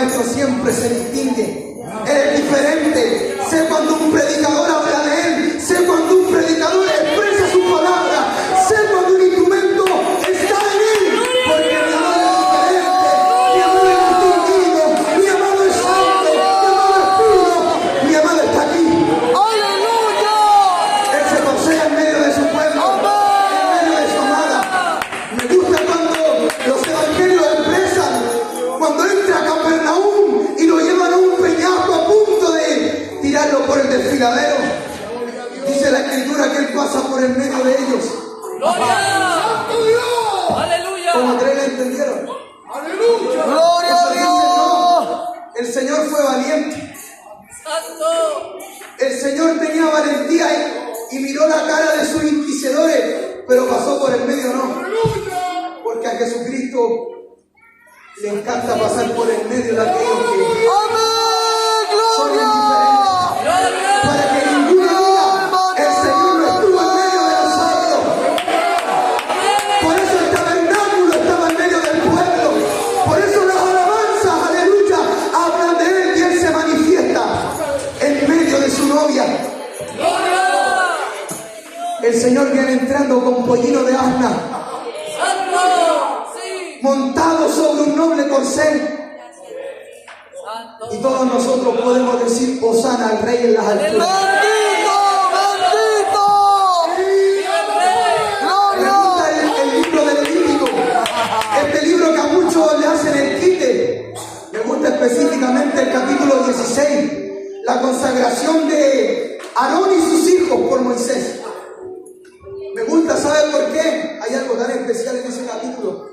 maestro siempre se distingue. Él es diferente. Sé cuando un predicador habla de él. Sé cuando un predicador expresa su palabra. Sé cuando un instrumento está en él. Porque mi amado es diferente. Mi amado es distinguido. Mi amado es santo. Mi amado es puro. Mi amado está aquí. ¡Aleluya! Él se pasea en medio de su pueblo. En medio de su amada. Me gusta cuando los evangelios expresan. Cuando entra a Capernaum y lo llevan a un peñasco a punto de tirarlo por el desfiladero. Dice la escritura que él pasa por el medio de ellos. ¡Santo Dios! ¡Aleluya! Como tres le entendieron. ¡Aleluya! ¡Gloria a Dios! El Señor fue valiente. ¡Santo! El Señor tenía valentía y miró la cara de sus inquisidores, pero pasó por el medio no. Porque a Jesucristo le encanta pasar por el medio de aquellos que ¡Amén! son ¡Gloria! indiferentes. Para que ninguno diga, el Señor no estuvo en medio de nosotros. Por eso el tabernáculo estaba en medio del pueblo. Por eso las alabanzas, aleluya, hablan de él y él se manifiesta en medio de su novia. El Señor viene entrando con pollino de asna, ¡Santo! ¡Sí! montado sobre un noble corcel. ¡Santo! Y todos nosotros podemos decir, Hosana al Rey en las alturas. ¡Bendito! ¡Bendito! Me ¡Gloria! gusta el libro de Levítico. Este libro que a muchos le hacen el quite. Me gusta específicamente el capítulo 16. La consagración de Aarón y sus hijos por Moisés. Me gusta, ¿sabe por qué? Hay algo tan especial en ese capítulo.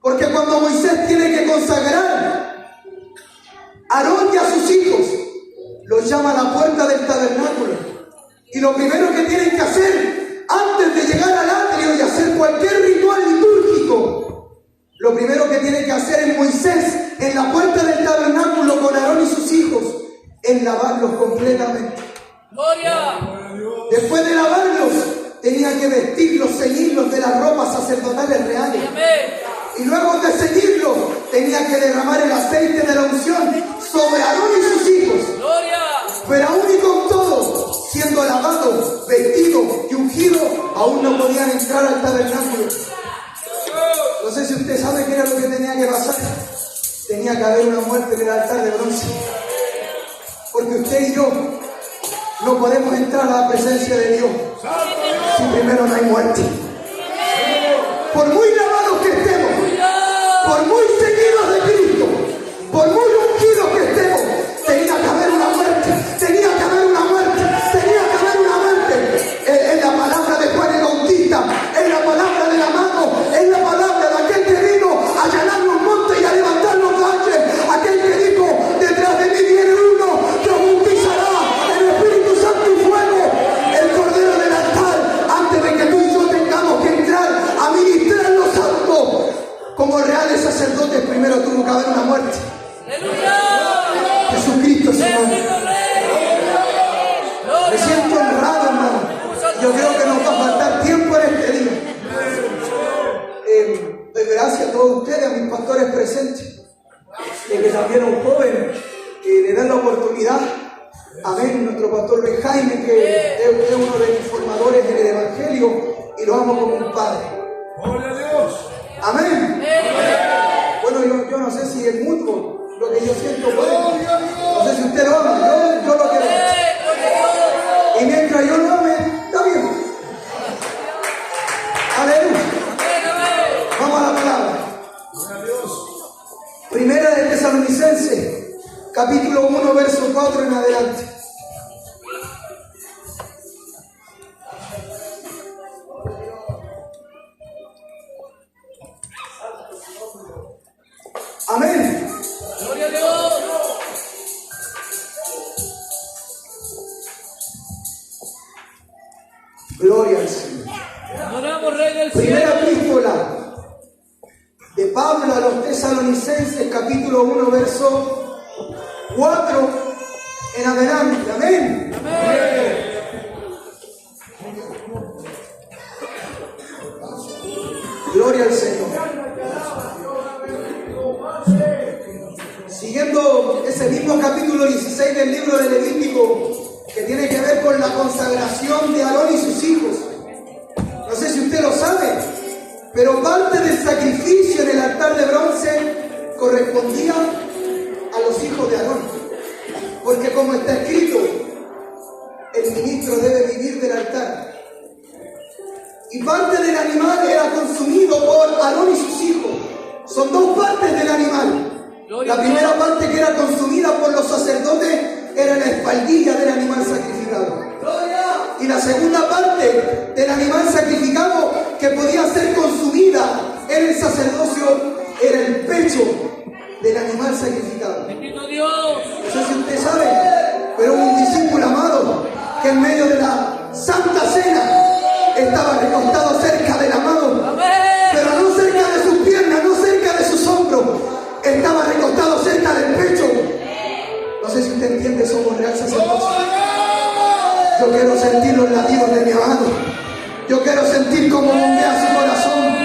Porque cuando Moisés tiene que consagrar a Aarón y a sus hijos, los llama a la puerta del tabernáculo. Y lo primero que tienen que hacer, antes de llegar al atrio y hacer cualquier ritual litúrgico, lo primero que tiene que hacer en Moisés, en la puerta del tabernáculo con Aarón y sus hijos, es lavarlos completamente. ¡Gloria! Después de lavarlos, tenía que vestirlos, ceñirlos de las ropas sacerdotales reales. ¡Amén! Y luego de ceñirlos, tenía que derramar el aceite de la unción sobre Aarón y sus hijos. ¡Gloria! Pero aún y con todo, siendo lavados, vestidos y ungidos, aún no podían entrar al tabernáculo. No sé si usted sabe qué era lo que tenía que pasar. Tenía que haber una muerte en el altar de bronce. Porque usted y yo no podemos entrar a la presencia de Dios si primero no hay muerte. Por muy lavados que estemos, por muy seguidos de Cristo, por muy ungidos que estemos, tenía que haber una muerte, tenía que haber una muerte, tenía que haber una muerte. En la palabra de Juan el Bautista, en la palabra del amado, en la palabra de aquel que vino a allanar los montes y a levantar los valles, aquel que dijo, detrás de mí viene uno que os bautizará en Espíritu Santo y fuego, el Cordero del altar, antes de que tú y yo tengamos que entrar a ministrar los santos como reales sacerdotes, primero tuvo que haber una muerte. ¡Aleluya! Jesucristo es su nombre. Me siento honrado, hermano. Yo creo que nos va a faltar tiempo en este día. Doy gracias a todos ustedes, a mis pastores presentes, que también a un joven que le dan la oportunidad. Amén. Nuestro pastor Luis Jaime, que es uno de mis formadores en el Evangelio, y lo amo como un padre. ¡Gloria a Dios! Amén. Bueno, yo no sé si es mutuo lo que yo siento por él. No sé si usted lo ama, yo lo quiero. Y mientras yo lo ame, está bien. Aleluya. Vamos a la palabra. ¡Gloria a Dios! Primera de Tesalonicenses, capítulo 1, verso 4 en adelante. Amén. ¡Gloria a Dios! Gloria al Señor. Adoramos, Rey del Primera cielo. epístola de Pablo a los Tesalonicenses, capítulo 1, verso 4 en adelante. Amén. Gloria al Señor. Si Siguiendo ese mismo capítulo 16 del libro de Levítico, que tiene que ver con la consagración de Aarón y sus hijos. No sé si usted lo sabe, pero parte del sacrificio en el altar de bronce correspondía a los hijos de Aarón. Porque como está escrito, el ministro debe vivir del altar. Y parte del animal era consumido por Aarón y sus hijos. Son dos partes del animal. La primera parte que era consumida por los sacerdotes era la espaldilla del animal sacrificado. Y la segunda parte del animal sacrificado que podía ser consumida en el sacerdocio era el pecho del animal sacrificado. Bendito Dios. No sé si usted sabe, pero hubo un discípulo amado que en medio de la Santa Cena estaba recostado cerca del amado, pero no cerca de sus piernas, no cerca de sus hombros, estaba recostado cerca del pecho. No sé si usted entiende, somos real sacerdocio. Yo quiero sentir los latidos de mi amado. Yo quiero sentir cómo bombea su corazón.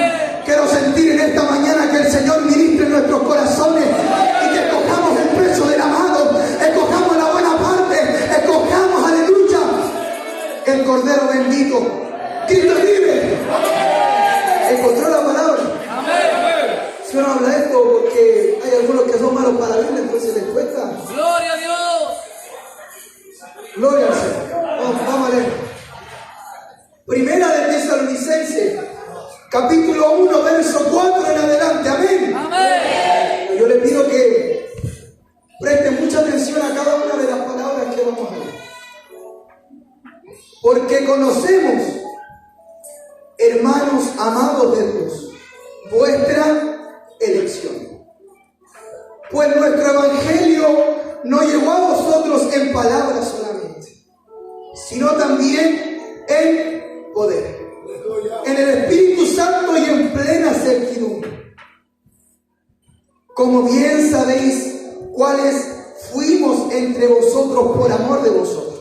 Quiero sentir en esta mañana que el Señor ministre en nuestros corazones y que escojamos el pecho del amado, escojamos la buena parte, escojamos, aleluya, el Cordero bendito. Cristo vive. Encontró la palabra. Si uno habla esto porque hay algunos que son malos para la Biblia, entonces les cuesta. Gloria a Dios. Gloria al Señor. Vamos a leer. Primera de Tesalonicenses, capítulo 1, verso 4 en adelante. Amén. Amén. Yo les pido que presten mucha atención a cada una de las palabras que vamos a leer. Porque conocemos, hermanos amados de Dios, vuestra elección. Pues nuestro evangelio no llegó a vosotros en palabras solamente, sino también en poder, en el Espíritu Santo y en plena certidumbre. Como bien sabéis cuáles fuimos entre vosotros por amor de vosotros.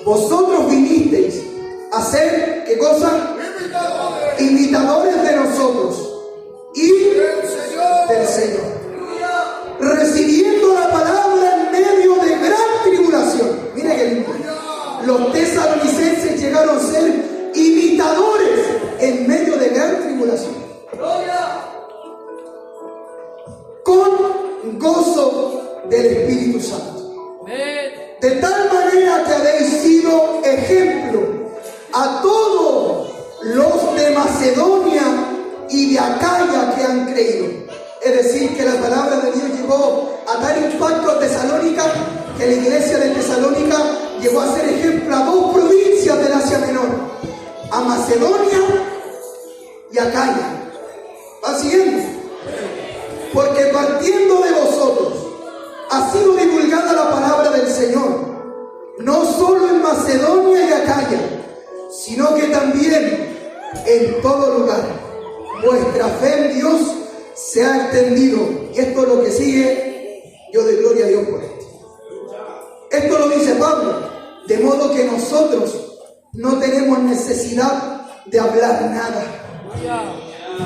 Vosotros vinisteis a ser, ¿qué cosa? Imitadores de nosotros y del Señor, recibiendo la palabra en medio de gran tribulación. Mira qué lindo. Los tesalonicenses llegaron a ser imitadores en medio de gran tribulación, con gozo del Espíritu Santo. De tal manera que habéis sido ejemplo a todos los de Macedonia y de Acaya que han creído. Es decir, que la palabra de Dios llegó a dar impacto a Tesalónica, que la iglesia de Tesalónica llegó a ser ejemplo a dos provincias del Asia Menor, a Macedonia y Acaya. ¿Va siguiendo? Porque partiendo de vosotros ha sido divulgada la palabra del Señor, no solo en Macedonia y Acaya, sino que también en todo lugar. Vuestra fe en Dios se ha extendido. Y esto es lo que sigue. Yo doy gloria a Dios por esto. Esto lo dice Pablo, de modo que nosotros no tenemos necesidad de hablar nada,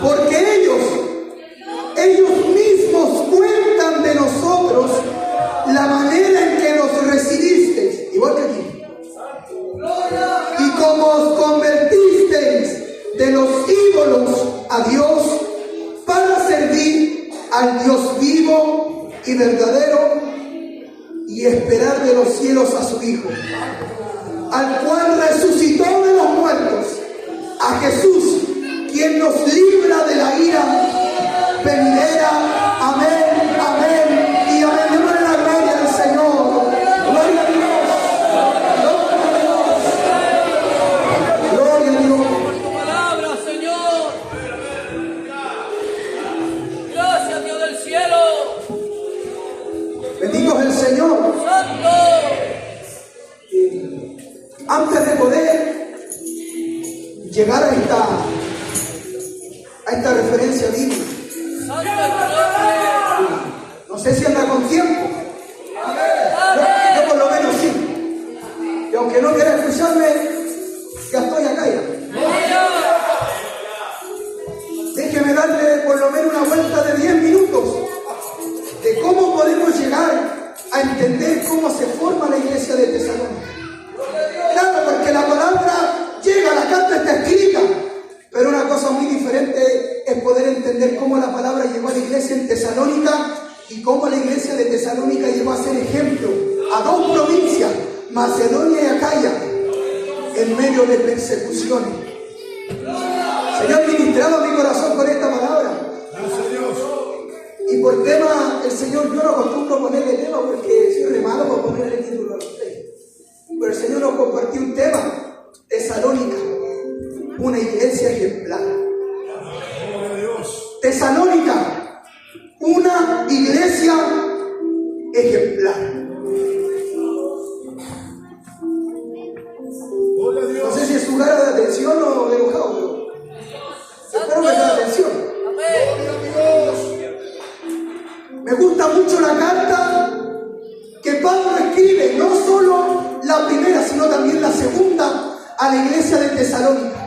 porque ellos mismos cuentan de nosotros la manera en que nos recibisteis, igual que aquí, y como os convertisteis de los ídolos a Dios para servir al Dios vivo y verdadero y esperar de los cielos a su Hijo, al cual resucitó de los muertos, a Jesús, quien nos libra de la ira venidera. Amén, amén y amén. Démosle la gloria al Señor. Gloria a Dios. Gloria a Dios. Por tu palabra, Señor. Gracias, Dios del cielo. Bendito es el Señor. Santo. Antes de poder llegar a esta referencia bíblica, Santo es tu nombre. no sé si anda con tiempo. Yo por lo menos sí. Y aunque no quiera escucharme, ya estoy acá ya. Déjeme darle por lo menos una vuelta de 10 minutos la iglesia en Tesalónica y cómo la iglesia de Tesalónica llegó a ser ejemplo a dos provincias, Macedonia y Acaya, en medio de persecuciones. Señor, ministraba mi corazón con esta palabra. Gracias a Dios. Y por tema, el Señor, yo no acostumbro ponerle tema porque soy re malo para ponerle título a usted. Pero el Señor nos compartió un tema, Tesalónica, una iglesia ejemplar. Gloria a Dios. Tesalónica, una iglesia ejemplar. Gloria a No Dios. sé si es su cara de atención o de enojado, pero espero que tenga atención. Me gusta mucho la carta que Pablo escribe, no solo la primera, sino también la segunda a la iglesia de Tesalónica.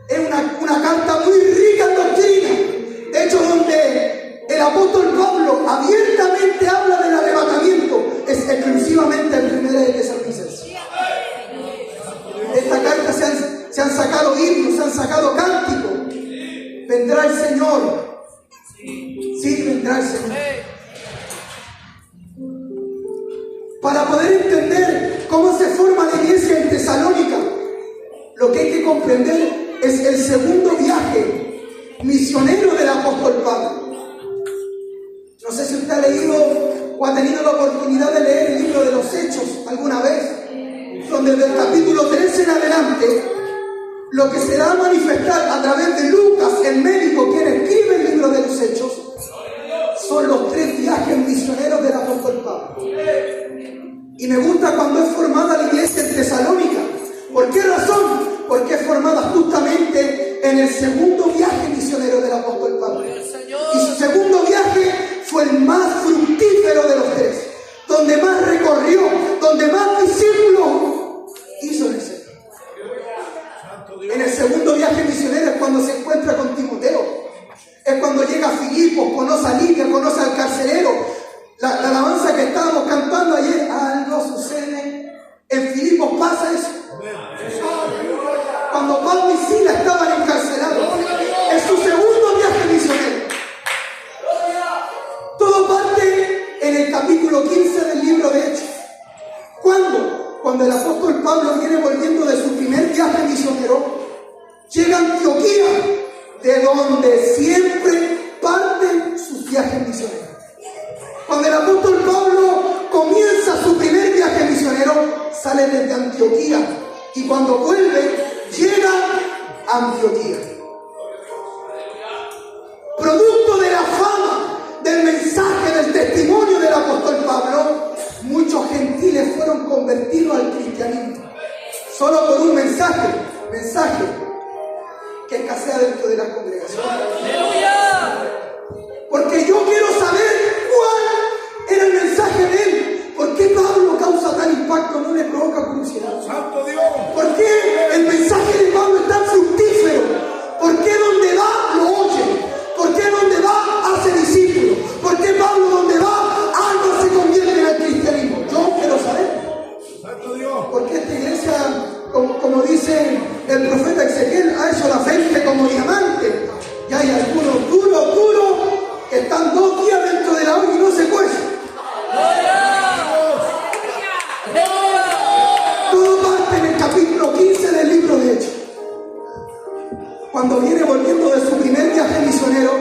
Es una carta muy rica en doctrina. De hecho, donde el apóstol Pablo abiertamente habla del arrebatamiento, es exclusivamente en primera de Tesalonicenses. De esta carta se han sacado himnos, se han sacado cánticos. Vendrá el Señor. Sí, vendrá el Señor. Para poder entender cómo se forma la iglesia en Tesalónica, lo que hay que comprender es el segundo viaje misionero del apóstol Pablo. No sé si usted ha leído o ha tenido la oportunidad de leer el libro de los Hechos alguna vez, donde desde el capítulo 13 en adelante, lo que se da a manifestar a través de Lucas, el médico quien escribe el libro de los Hechos, son los 3 viajes misioneros del apóstol Pablo. Y me gusta cuando es formada la iglesia en Tesalónica. ¿Por qué razón? Porque es formada justamente en el segundo viaje misionero del apóstol Pablo. Y su segundo viaje fue el más fructífero de los 3, donde más recorrió, donde más discípulos hizo en el Señor. En el segundo viaje misionero es cuando se encuentra con Timoteo. Es cuando llega a Filipos, conoce a Lidia, conoce al carcelero. La alabanza que estábamos cantando ayer, algo sucede. En Filipos pasa eso. Cuando Pablo y Sila estaban encarcelados. Es su segundo viaje misionero. Todo parte en el capítulo 15 del libro de Hechos. ¿Cuándo? Cuando el apóstol Pablo viene volviendo de su primer viaje misionero, llega a Antioquía, de donde siempre parten sus viajes misioneros. Cuando el apóstol Pablo comienza su primer viaje misionero, sale desde Antioquía y cuando vuelve, llega a Antioquía. Producto de la fama, del mensaje, del testimonio del apóstol Pablo, muchos gentiles fueron convertidos al cristianismo. Solo por un mensaje que escasea dentro de la congregación. ¡Aleluya! Porque yo quiero saber cuál era el mensaje de él. ¿Por qué Pablo causa tal impacto? No le provoca curiosidad. Santo Dios. ¿Por qué el mensaje de Pablo es tan fructífero? ¿Por qué donde va lo oyen? ¿Por qué donde va hace discípulos? ¿Por qué Pablo donde va algo se convierte en el cristianismo? Yo quiero saber. Santo Dios. Porque esta iglesia, como dice el profeta Ezequiel, ha hecho la frente como diamante. Y hay algunos duros que están 2 días dentro de la olla y no se cuecen. Todo parte en el capítulo 15 del libro de Hechos. Cuando viene volviendo de su primer viaje misionero,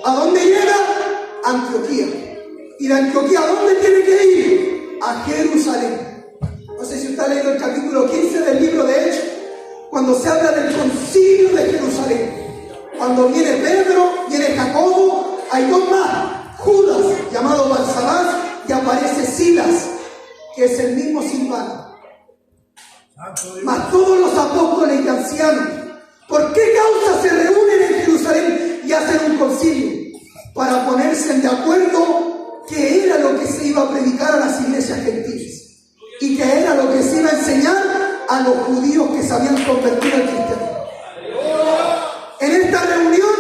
¿a dónde llega? A Antioquía. ¿Y de Antioquía a dónde tiene que ir? A Jerusalén. No sé si usted ha leído el capítulo 15 del libro de Hechos, cuando se habla del concilio de Jerusalén. Cuando viene Pedro, viene Jacobo, hay 2 más, Judas, llamado Barsabás, y aparece Silas, que es el mismo Silvano. Mas todos los apóstoles y ancianos, ¿por qué causa se reúnen en Jerusalén y hacen un concilio? Para ponerse de acuerdo qué era lo que se iba a predicar a las iglesias gentiles y qué era lo que se iba a enseñar a los judíos que se habían convertido al cristianismo. En esta reunión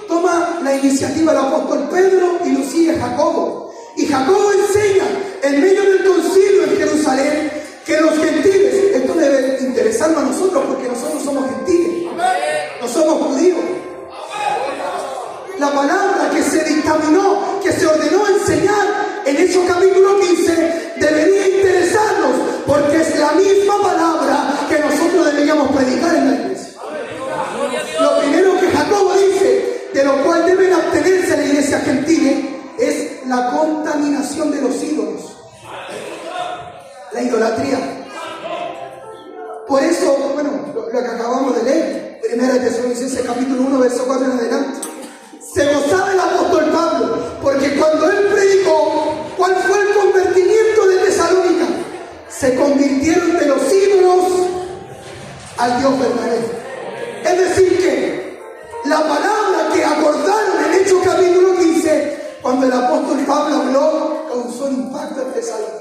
toma la iniciativa el apóstol Pedro y lo sigue Jacobo. Y Jacobo enseña en medio del concilio en Jerusalén que los gentiles, esto debe interesarnos a nosotros porque nosotros somos gentiles, no somos judíos. la palabra que se dictaminó, que se ordenó enseñar en Hechos capítulo 15, debería interesarnos, porque es la misma palabra que nosotros deberíamos predicar en la iglesia. Lo primero que Jacobo dice, de lo cual deben abstenerse la iglesia gentil, es la contaminación de los ídolos, la idolatría. Por eso, bueno, lo que acabamos de leer, 1 Tesalonicenses capítulo 1, verso 4 en adelante, se gozaba el apóstol Pablo, porque cuando él predicó, ¿cuál fue el convertimiento de Tesalónica? Se convirtieron de los ídolos al Dios verdadero. Es decir que la palabra que acordaron en Hechos capítulo 15, cuando el apóstol Pablo habló, causó un impacto en Tesalónica.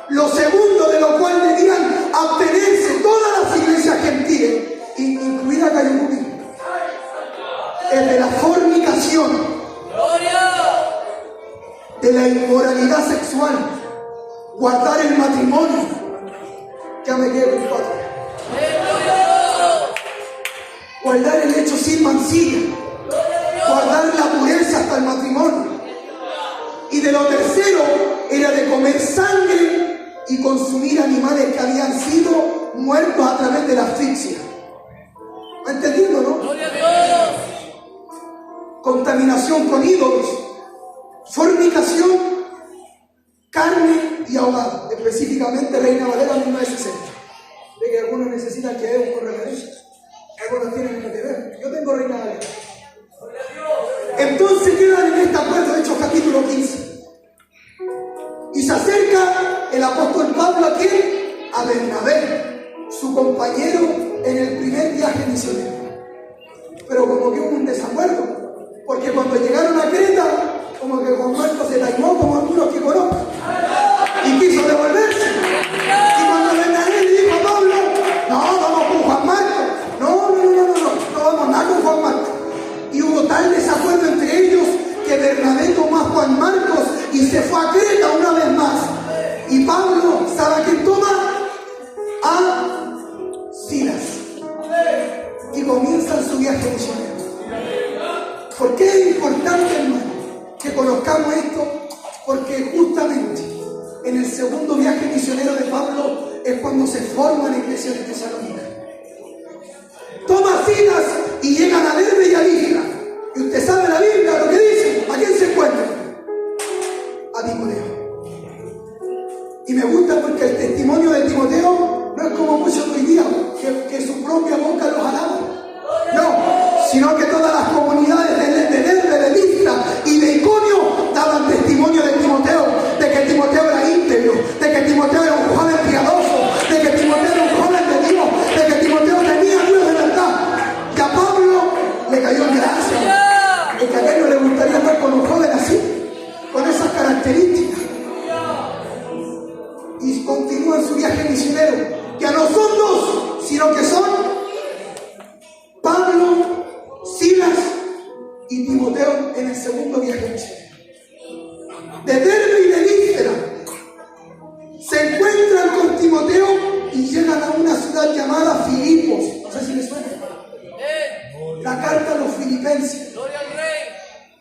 Lo segundo, de lo cual debían abstenerse todas las iglesias gentiles, incluida Cayucuti, es de la fornicación, de la inmoralidad sexual, guardar el matrimonio. Ya me quedé con 4. Guardar el hecho sin mancilla, guardar la pureza hasta el matrimonio. Y de lo tercero era de comer sangre y consumir animales que habían sido muertos a través de la asfixia. ¿Me entendiendo, no? Contaminación con ídolos, fornicación, carne y ahogado. Específicamente Reina Valera 1960. De que algunos necesitan que veamos con referencia. Algunos tienen que ver. Yo tengo Reina Valera. Entonces quedan en este acuerdo, Hechos capítulo 15. Y se acerca el apóstol Pablo ¿a quién? A Bernabé, su compañero en el primer viaje misionero. Pero como que hubo un desacuerdo, porque cuando llegaron a Creta, como que Juan Marcos se taimó, como algunos que conozco, y quiso devolverse. Y cuando Bernabé le dijo a Pablo, no, vamos con Juan Marcos, no vamos nada con Juan Marcos. Y hubo tal desacuerdo entre ellos que Bernabé tomó a Juan Marcos y se fue a Creta una vez más. Y Pablo, ¿sabe a quién toma? A Silas. Y comienzan su viaje misionero. ¿Por qué es importante, hermano, que conozcamos esto? Porque justamente en el segundo viaje misionero de Pablo es cuando se forma la iglesia de Tesalónica. Toma a Silas y llegan a Derbe y a Listra. Y usted sabe la Biblia lo que dice. ¿A quién se encuentra? A Timoteo. Y me gusta porque el testimonio de Timoteo no es como muchos hoy día, que su propia boca los alaba. No, sino que todas las comunidades de Derbe, de Listra y de Iconio daban testimonio de Timoteo, de que Timoteo era íntegro, de que Timoteo era un joven piadoso, de que Timoteo era un joven de Dios, de que Timoteo tenía a Dios de verdad. Y a Pablo le cayó en gracia. El que a él no le gustaría estar con un joven así, con esas características. Y continúan su viaje misionero, que no son dos, sino que son Pablo, Silas y Timoteo en el segundo viaje misionero. De Derbe y de Listra se encuentran con Timoteo y llegan a una ciudad llamada Filipos. No sé si les suena. La carta a los filipenses.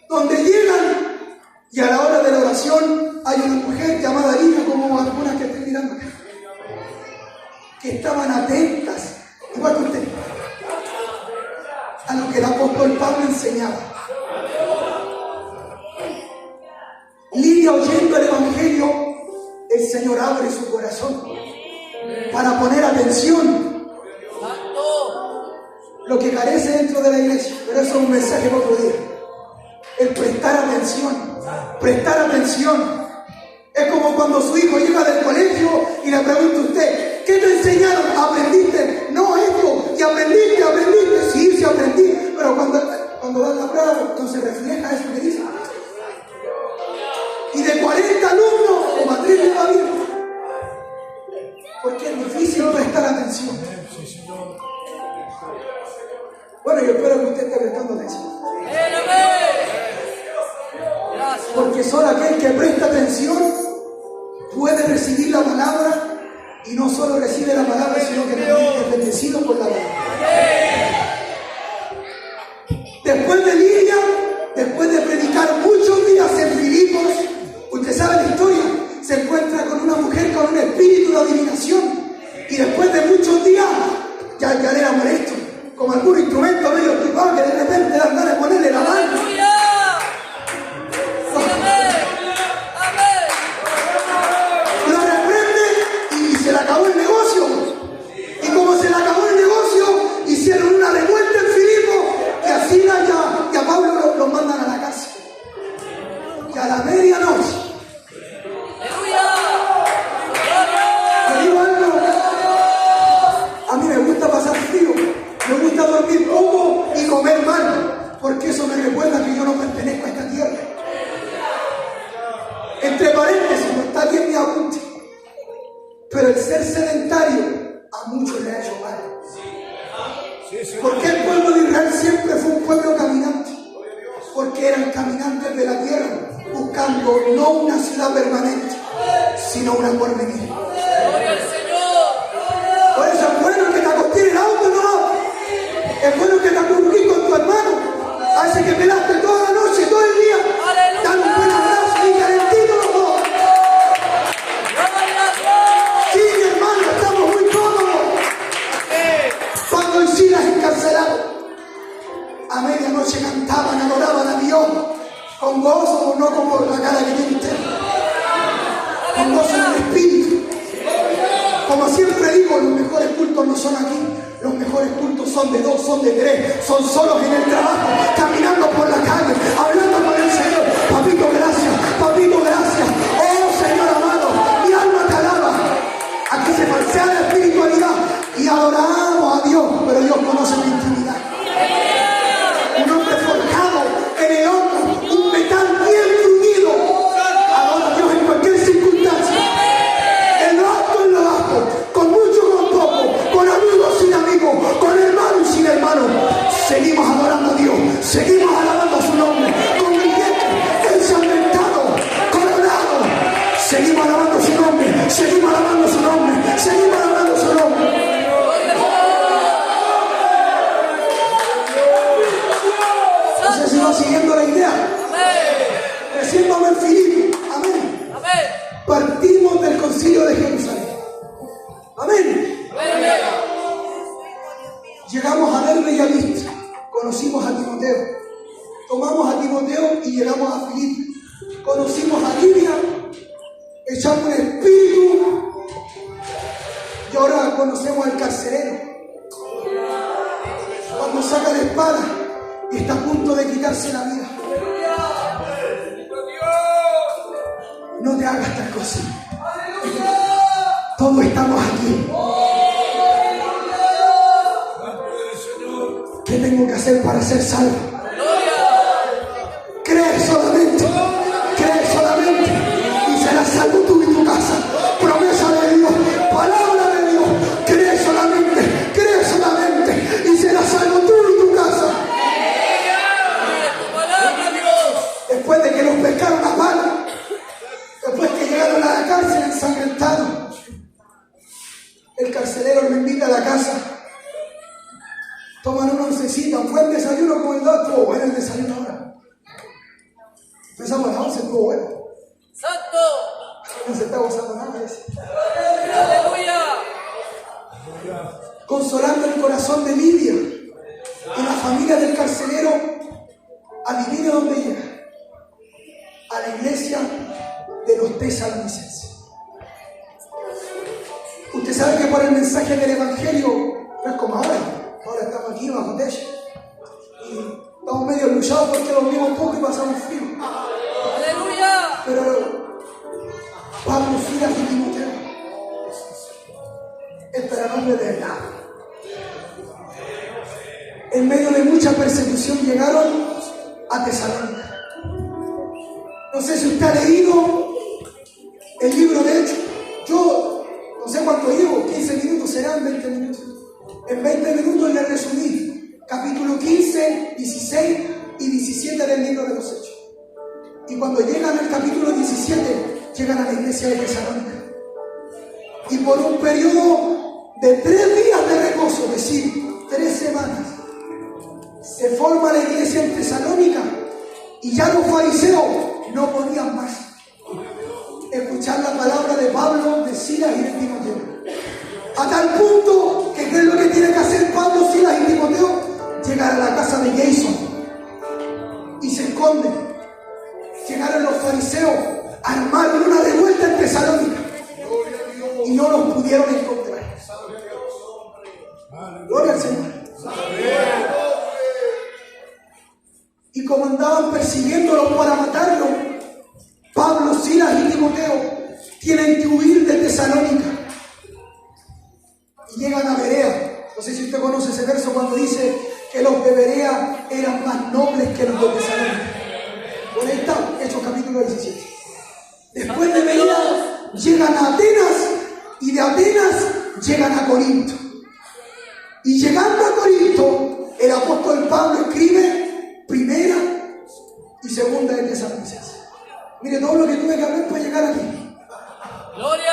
Donde llegan y a la hora de la oración hay una mujer llamada Lidia, como algunas que estén mirando acá, que estaban atentas, igual que usted, a lo que el apóstol Pablo enseñaba. Lidia, oyendo el evangelio, el Señor abre su corazón para poner atención. Lo que carece dentro de la iglesia, pero eso es un mensaje para otro día. El prestar atención. Prestar atención. Es como cuando su hijo llega del colegio y le pregunta a usted, ¿qué te enseñaron? ¿Aprendiste? No, esto. ¿Y aprendiste? Sí, aprendí. Pero cuando dan la prueba no se refleja eso que dice. Y de 40 alumnos, como a 3 le va bien. Porque es difícil prestar atención. Bueno, yo espero que usted esté prestando atención. Porque solo aquel que presta atención puede recibir la palabra, y no solo recibe la palabra, sino que también es bendecido por la palabra. Después de Lidia Pero el ser sedentario a muchos le ha hecho mal. ¿Por qué el pueblo de Israel siempre fue un pueblo caminante? Porque eran caminantes de la tierra, buscando no una ciudad permanente, sino una porvenir. Por eso es bueno que te acostes en el auto, no. Es bueno que te acurruques con tu hermano. Hace que pelaste toda la noche, todo el día. Dale un buen abrazo y calentito los dos. Sí, mi hermano, estamos muy cómodos. Pablo y Silas encarcelados. A medianoche cantaban, adoraban a Dios. Con gozo, no como la cara que tiene usted. Con gozo en el espíritu. Como siempre digo, los mejores cultos no son aquí. Los mejores cultos son de 2, son de 3, son solos en el trabajo, caminando por la calle, hablando con el Señor. Papito, gracias, papito, gracias. Oh Señor amado, mi alma te alaba. Aquí se falsea la espiritualidad y adoramos a Dios, pero Dios conoce la intimidad. Un hombre forjado en el horno, un metal bien bruñido, adora a Dios en cualquier circunstancia. En lo alto, en lo bajo, con mucho, con poco, con amigos, sin amigos, con hermanos y sin hermanos. Seguimos adorando a Dios, seguimos alabando a su nombre, con billetes, ensangrentados, coronados. Seguimos alabando su nombre, seguimos alabando su nombre, seguimos alabando su nombre. No sé si va siguiendo la idea. Recién vamos en Filipo. Amén. Partimos del concilio de Jerusalén. Amén. Llegamos a Derbe y a Listra. Conocimos a Timoteo. Tomamos a Timoteo y llegamos a Filipo. Conocimos a Lidia. Echamos un espíritu. Y ahora conocemos al carcelero. Cuando saca la espada y está a punto de quitarse la vida. No te hagas tal cosa. Todos estamos aquí. ¿Qué tengo que hacer para ser salvo? Cree solamente. Cree solamente. Y serás salvo tú y tu casa. Promesa de Dios. Palabra de Dios. Cree solamente. Cree solamente. Y serás salvo tú y tu casa. Después de que los pescaron a palo. Después que llegaron a la cárcel ensangrentados, el carcelero lo invita a la casa. Toman una oncecita, un buen desayuno como el otro. Estuvo bueno el desayuno ahora. Empezamos a las 11, estuvo bueno. No se está gozando nada de eso. Consolando el corazón de Lidia y la familia del carcelero, adivine dónde llega. A la iglesia de los tesalonicenses. Usted sabe que por el mensaje del evangelio no es como ahora. Ahora estamos aquí bajo techo y estamos medio luchados porque dormimos poco y pasamos frío. ¡Aleluya! Pero Pablo, Silas y Timoteo, este era nombre de verdad. En medio de mucha persecución llegaron a Tesalónica. No sé si usted ha leído el libro de Hechos. Yo no sé cuánto llevo, 15 minutos, serán 20 minutos. En 20 minutos le resumí capítulo 15, 16 y 17 del libro de los Hechos. Y cuando llegan al capítulo 17, llegan a la iglesia de Tesalónica. Y por un periodo de 3 días de reposo, es decir, 3 semanas, se forma la iglesia en Tesalónica y ya los fariseos no podían más escuchar la palabra de Pablo, de Silas y de Timoteo. A tal punto que ¿qué es lo que tiene que hacer Pablo, Silas y Timoteo? Llegar a la casa de Jason y se esconden. Llegaron los fariseos, armaron una revuelta en Tesalónica y no los pudieron encontrar. Gloria al Señor. Y como andaban persiguiéndolo para matarlo, Pablo, Silas y Timoteo tienen que huir de Tesalónica y llegan a Berea. No sé si usted conoce ese verso cuando dice que los de Berea eran más nobles que los de Tesalónica. Por ahí está, Hechos capítulo 17. Después de Berea llegan a Atenas y de Atenas llegan a Corinto. Y llegando a Corinto, el apóstol Pablo escribe primera y segunda de Tesalonicenses. Mire todo lo que tuve que hablar para llegar aquí. Gloria.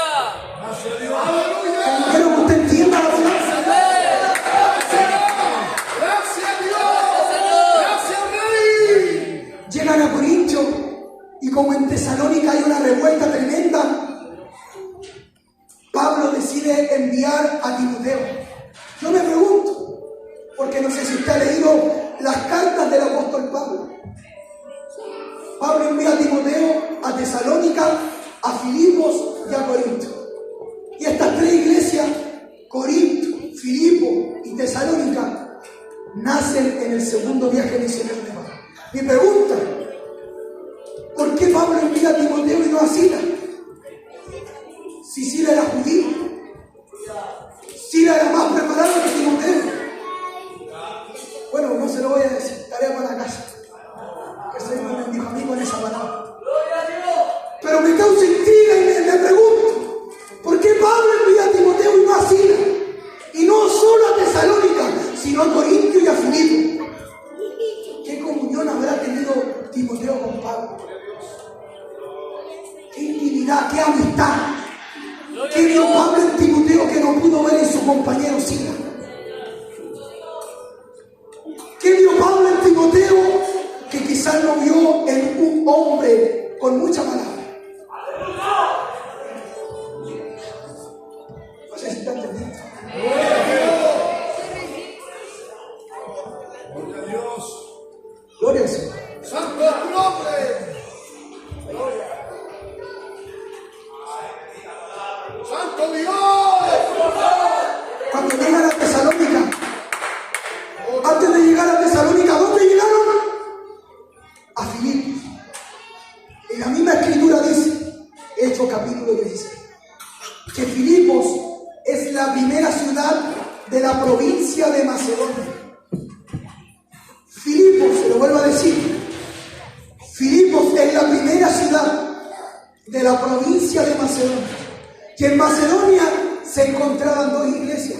Gracias a Dios. Aleluya. Quiero que usted entienda la palabra. Gracias a Dios. Gracias, Rey. Llegan a Corinto y como en Tesalónica hay una revuelta tremenda, Pablo decide enviar a Timoteo. Yo me pregunto, porque no sé si usted ha leído las cartas del apóstol Pablo. Pablo envía a Timoteo a Tesalónica, a Filipos y a Corinto. Y estas tres iglesias, Corinto, Filipo y Tesalónica, nacen en el segundo viaje misionero de Pablo. Mi pregunta, ¿por qué Pablo envía a Timoteo y no a Silas? Si Silas era judío, Silas era más preparado que Timoteo. Bueno, no se lo voy a decir, tarea para la casa. Que el Señor me bendijo a mí con esa palabra. Pero me causa intriga y me pregunto, ¿por qué Pablo envía a Timoteo y no a Silas? Y no solo a Tesalónica, sino a Corinto y a Filipo. ¿Qué comunión habrá tenido Timoteo con Pablo? ¿Qué intimidad, qué amistad? ¿Qué vio Pablo en Timoteo que no pudo ver en su compañero Silas? ¿Qué vio Pablo en Timoteo que quizás no vio en un hombre con mucha palabra? No sé si está entendiendo. Gloria a Dios. Gloria al Señor. Santo es tu nombre. Santo Dios. Cuando llegan a Tesalónica, antes de llegar a Tesalónica, ¿dónde llegaron? A Filipos. En la misma escritura dice, Hechos capítulo 16, que Filipos es la primera ciudad de la provincia de Macedonia. Filipos, se lo vuelvo a decir, Filipos es la primera ciudad de la provincia de Macedonia. Que en Macedonia se encontraban dos iglesias,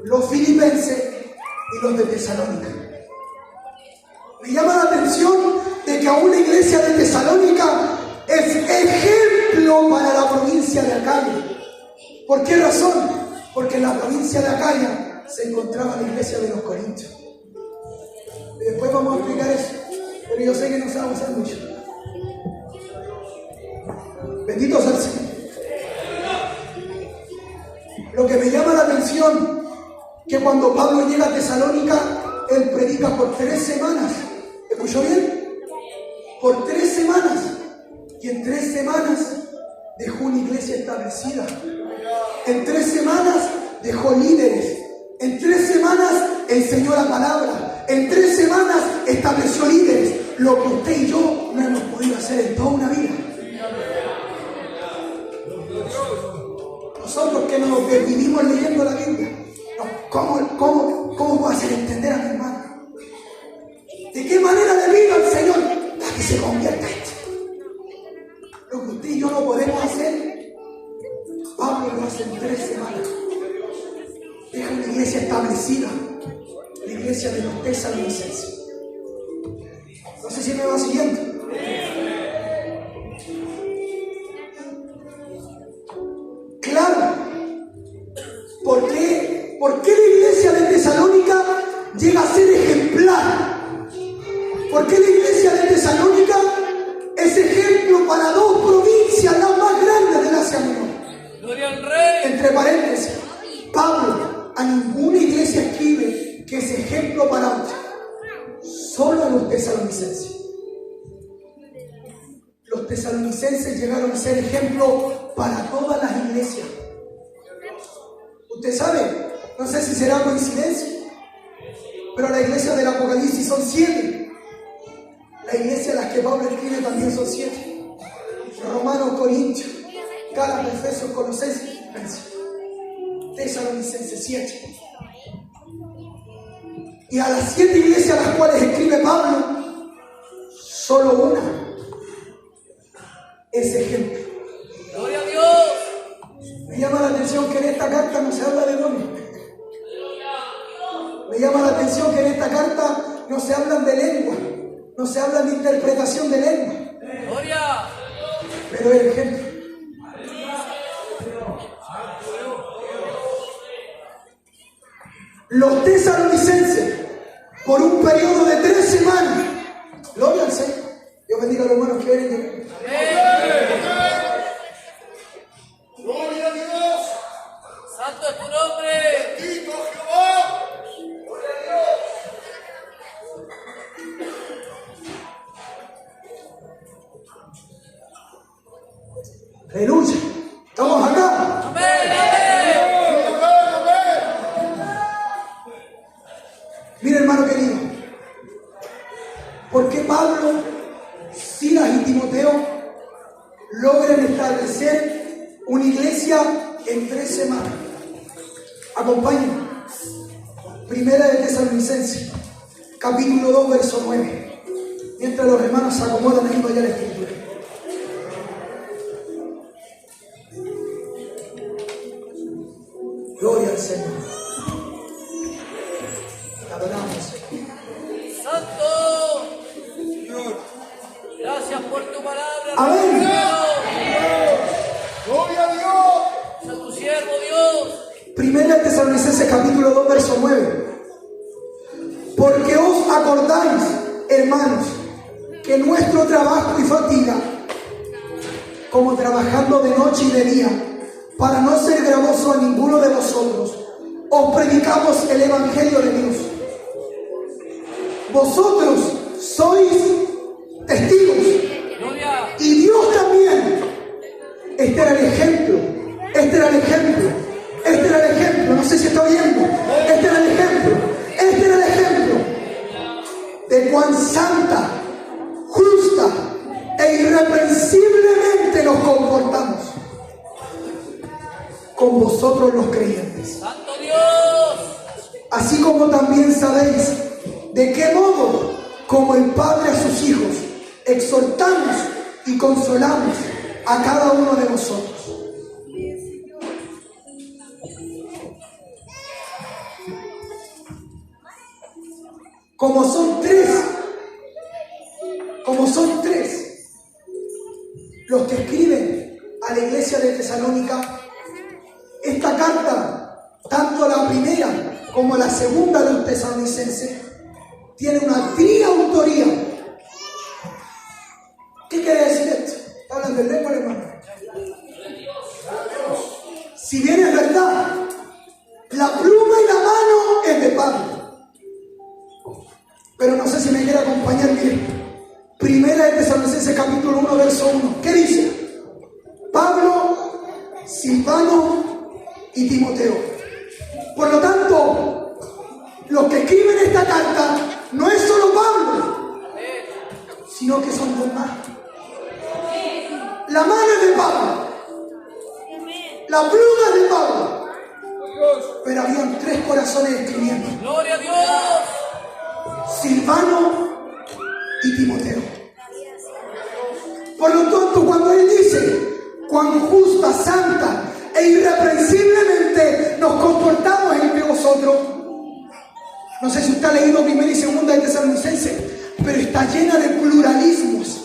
los filipenses y los de Tesalónica. Me llama la atención de que aún la iglesia de Tesalónica es ejemplo para la provincia de Acaya. ¿Por qué razón? Porque en la provincia de Acaya se encontraba la iglesia de los Corintios. Y después vamos a explicar eso, pero yo sé que no se va a usar mucho. Bendito sea el Señor. Lo que me llama la atención, que cuando Pablo llega a Tesalónica, él predica por 3 semanas. ¿Escuchó bien? Por 3 semanas. Y en 3 semanas dejó una iglesia establecida. En 3 semanas dejó líderes. En 3 semanas enseñó la palabra. En 3 semanas estableció líderes. Lo que usted y yo no hemos podido hacer en toda una vida. Nosotros que nos vivimos leyendo la Biblia, ¿cómo voy a hacer entender a mi hermano? ¿De qué manera le pido al Señor para que se convierta esto? Lo que usted y yo no podemos hacer, Pablo lo hace en 3 semanas. Deja una iglesia establecida, la iglesia de los Tesalonicenses. No sé si me va siguiendo. Claro. ¿Por qué la iglesia de Tesalónica llega a ser ejemplar? ¿Por qué la iglesia de Tesalónica es ejemplo para 2 provincias, las más grandes del Asia Menor? Gloria al Rey. Entre paréntesis, Pablo a ninguna iglesia escribe que es ejemplo para otra, solo a los tesalonicenses. Los tesalonicenses llegaron a ser ejemplo para todas las iglesias. Usted sabe, no sé si será coincidencia, pero la iglesia del Apocalipsis son 7. La iglesia a las que Pablo escribe también son 7. Romanos, Corintios, Gálatas, Efesios, Colosenses, Tesalonicenses 7. Y a las 7 iglesias a las cuales escribe Pablo, solo una es ejemplo. Gloria a Dios. Me llama la atención atención que en esta carta no se habla de dones. Me llama la atención que en esta carta no se hablan de lengua, no se habla de interpretación de lengua. Gloria. Pero el ejemplo. Los tesalonicenses, por un periodo de 3 semanas, gloria al Señor. Dios bendiga a los hermanos que vienen. Gloria a Dios. Santo es tu nombre. Bendito Jehová. Aleluya. Estamos acá. Amén, amén. Mira, hermano querido, ¿por qué Pablo, Silas y Timoteo logran establecer una iglesia en 3 semanas? Acompáñenme. Primera de Tesalonicenses, capítulo 2, verso 9. Mientras los hermanos se acomodan ahí, vaya la escritura. Gloria al Señor. Te adoramos, Señor. Santo. Gracias por tu palabra. Amén. Dios. Gloria a Dios. Soy tu siervo, Dios. Primera de Tesalonicenses capítulo 2, verso 9. Porque os acordáis, hermanos, que nuestro trabajo y fatiga, como trabajando de noche y de día, para no ser gravoso a ninguno de vosotros, os predicamos el Evangelio de Dios. Vosotros sois testigos. Gloria. Y Dios también. Este era el ejemplo. Este era el ejemplo. Este era el ejemplo. No sé si está oyendo. Este era el ejemplo. Este era el ejemplo de cuán santa, justa e irreprensiblemente nos comportamos con vosotros los creyentes. Santo Dios. Así como también sabéis de qué modo, como el Padre a sus hijos, exhortamos y consolamos a cada uno de vosotros. Como son tres los que escriben a la iglesia de Tesalónica, esta carta, tanto la primera como la segunda de los tesalonicenses, tiene una triautoría. ¿Qué quiere decir esto? Hablan del lengua, hermano. Si bien es verdad, la pluma y la mano es de Pablo. Pero no sé si me quiere acompañar bien. Primera de Tesalonicenses capítulo 1, verso 1. ¿Qué dice? Pablo, Silvano y Timoteo. Por lo tanto, los que escriben esta carta no es solo Pablo, sino que son 2 más. La mano es de Pablo, la pluma es de Pablo, pero habían 3 corazones escribiendo: Gloria a Dios. Silvano y Timoteo. Por lo tanto, cuando él dice cuán justa, santa e irreprensiblemente nos comportamos entre vosotros, no sé si usted ha leído primera y segunda de Tesalonicenses, pero está llena de pluralismos.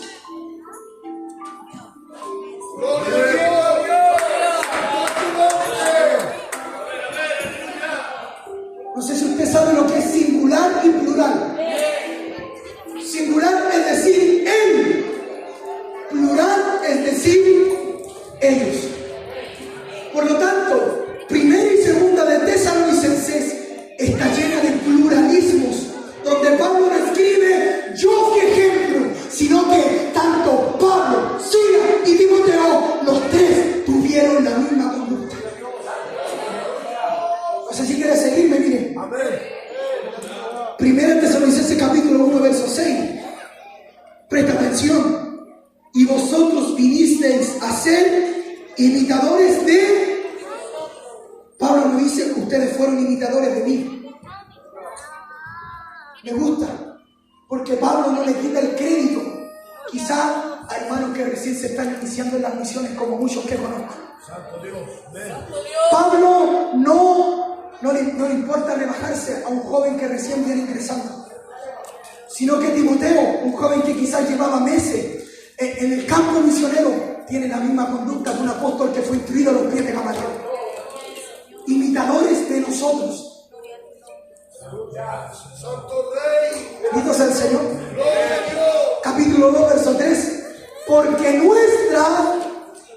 Gloria a Dios. No sé si usted sabe lo que es singular y plural. Singular es decir él, plural es decir ellos. Por lo tanto, primera y segunda de Tesalonicenses está llena de pluralismos, donde Pablo no escribe yo que ejemplo, sino que tanto Pablo, Silas y Timoteo, los 3 tuvieron la misma conducta. No sé si quiere seguirme, mire. Primera Tesalonicenses capítulo 1, verso 6. Presta atención. Y vosotros vinisteis a ser imitadores de... Pablo no dice que ustedes fueron imitadores de mí. Me gusta, porque Pablo no le quita el crédito, quizá a hermanos hermanos que recién se están iniciando en las misiones, como muchos que conozco. Santo Dios. Amén. Santo Dios. Pablo no le importa rebajarse a un joven que recién viene ingresando, sino que Timoteo, un joven que quizás llevaba meses en el campo misionero, tiene la misma conducta que un apóstol que fue instruido a los pies de Gamaliel. Imitadores de nosotros. Santo Rey. Bendito sea el Señor. Gloria a Dios. Capítulo 2, verso 3. Porque nuestra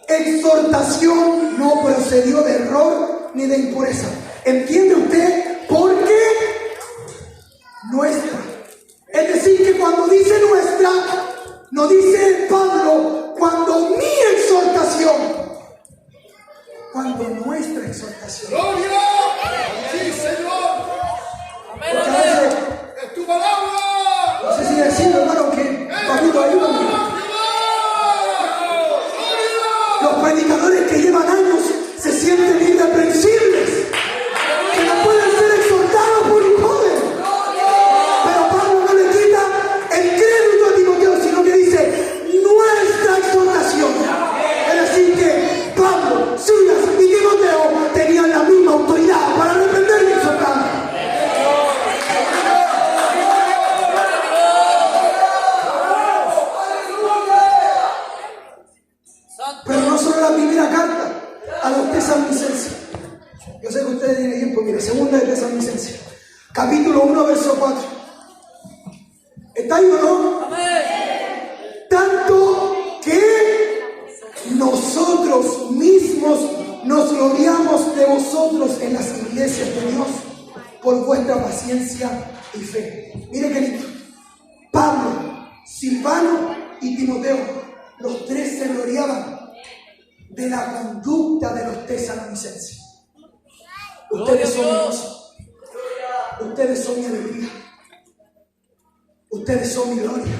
exhortación no procedió de error ni de impureza. ¿Entiende usted? Porque nuestra. Es decir, que cuando dice nuestra, no dice Pablo, cuando mi exhortación, cuando nuestra exhortación. Gloria. Sí, Señor. Amén, Porque a amén. veces, Es tu palabra. no sé si decirlo, hermano, que Pablito, ayúdame. Los predicadores que llevan años se sienten irreprensibles, que no pueden ser exhortados por un joven. Pero Pablo no le quita el crédito a Timoteo, sino que dice nuestra exhortación. Es decir, que Pablo, Silas y Timoteo tenían la misma autoridad para reprender y exhortar. Pero no solo la primera carta a los tesalonicenses. Yo sé que ustedes tienen tiempo, mire, segunda de Tesalonicenses, capítulo 1, verso 4. ¿Está ahí o no? Amén. Tanto que nosotros mismos nos gloriamos de vosotros en las iglesias de Dios por vuestra paciencia y fe. Mire qué lindo. Pablo, Silvano y Timoteo, los tres se gloriaban de la conducta de los tesalonicenses. Ustedes son mi gozo. Ustedes son mi alegría. Ustedes son mi gloria.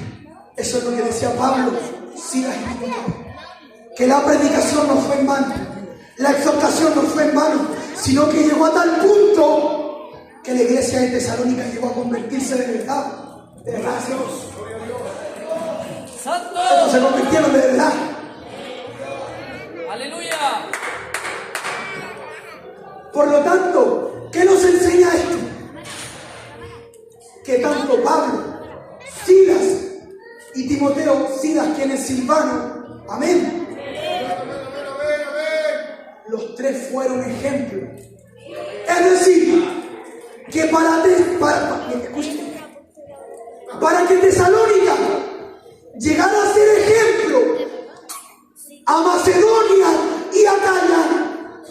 Eso es lo que decía Pablo, Silas y Timoteo. Que la predicación no fue en vano, la exhortación no fue en vano, sino que llegó a tal punto que la iglesia de Tesalónica llegó a convertirse de verdad. De verdad, Santo. se convirtieron de verdad. Aleluya. Por lo tanto, ¿qué nos enseña esto? Que tanto Pablo, Silas y Timoteo, Silas quien es Silvano, amén, los tres fueron ejemplos. Es decir, que para que Tesalónica llegara a ser ejemplo a Macedonia y a Acaya,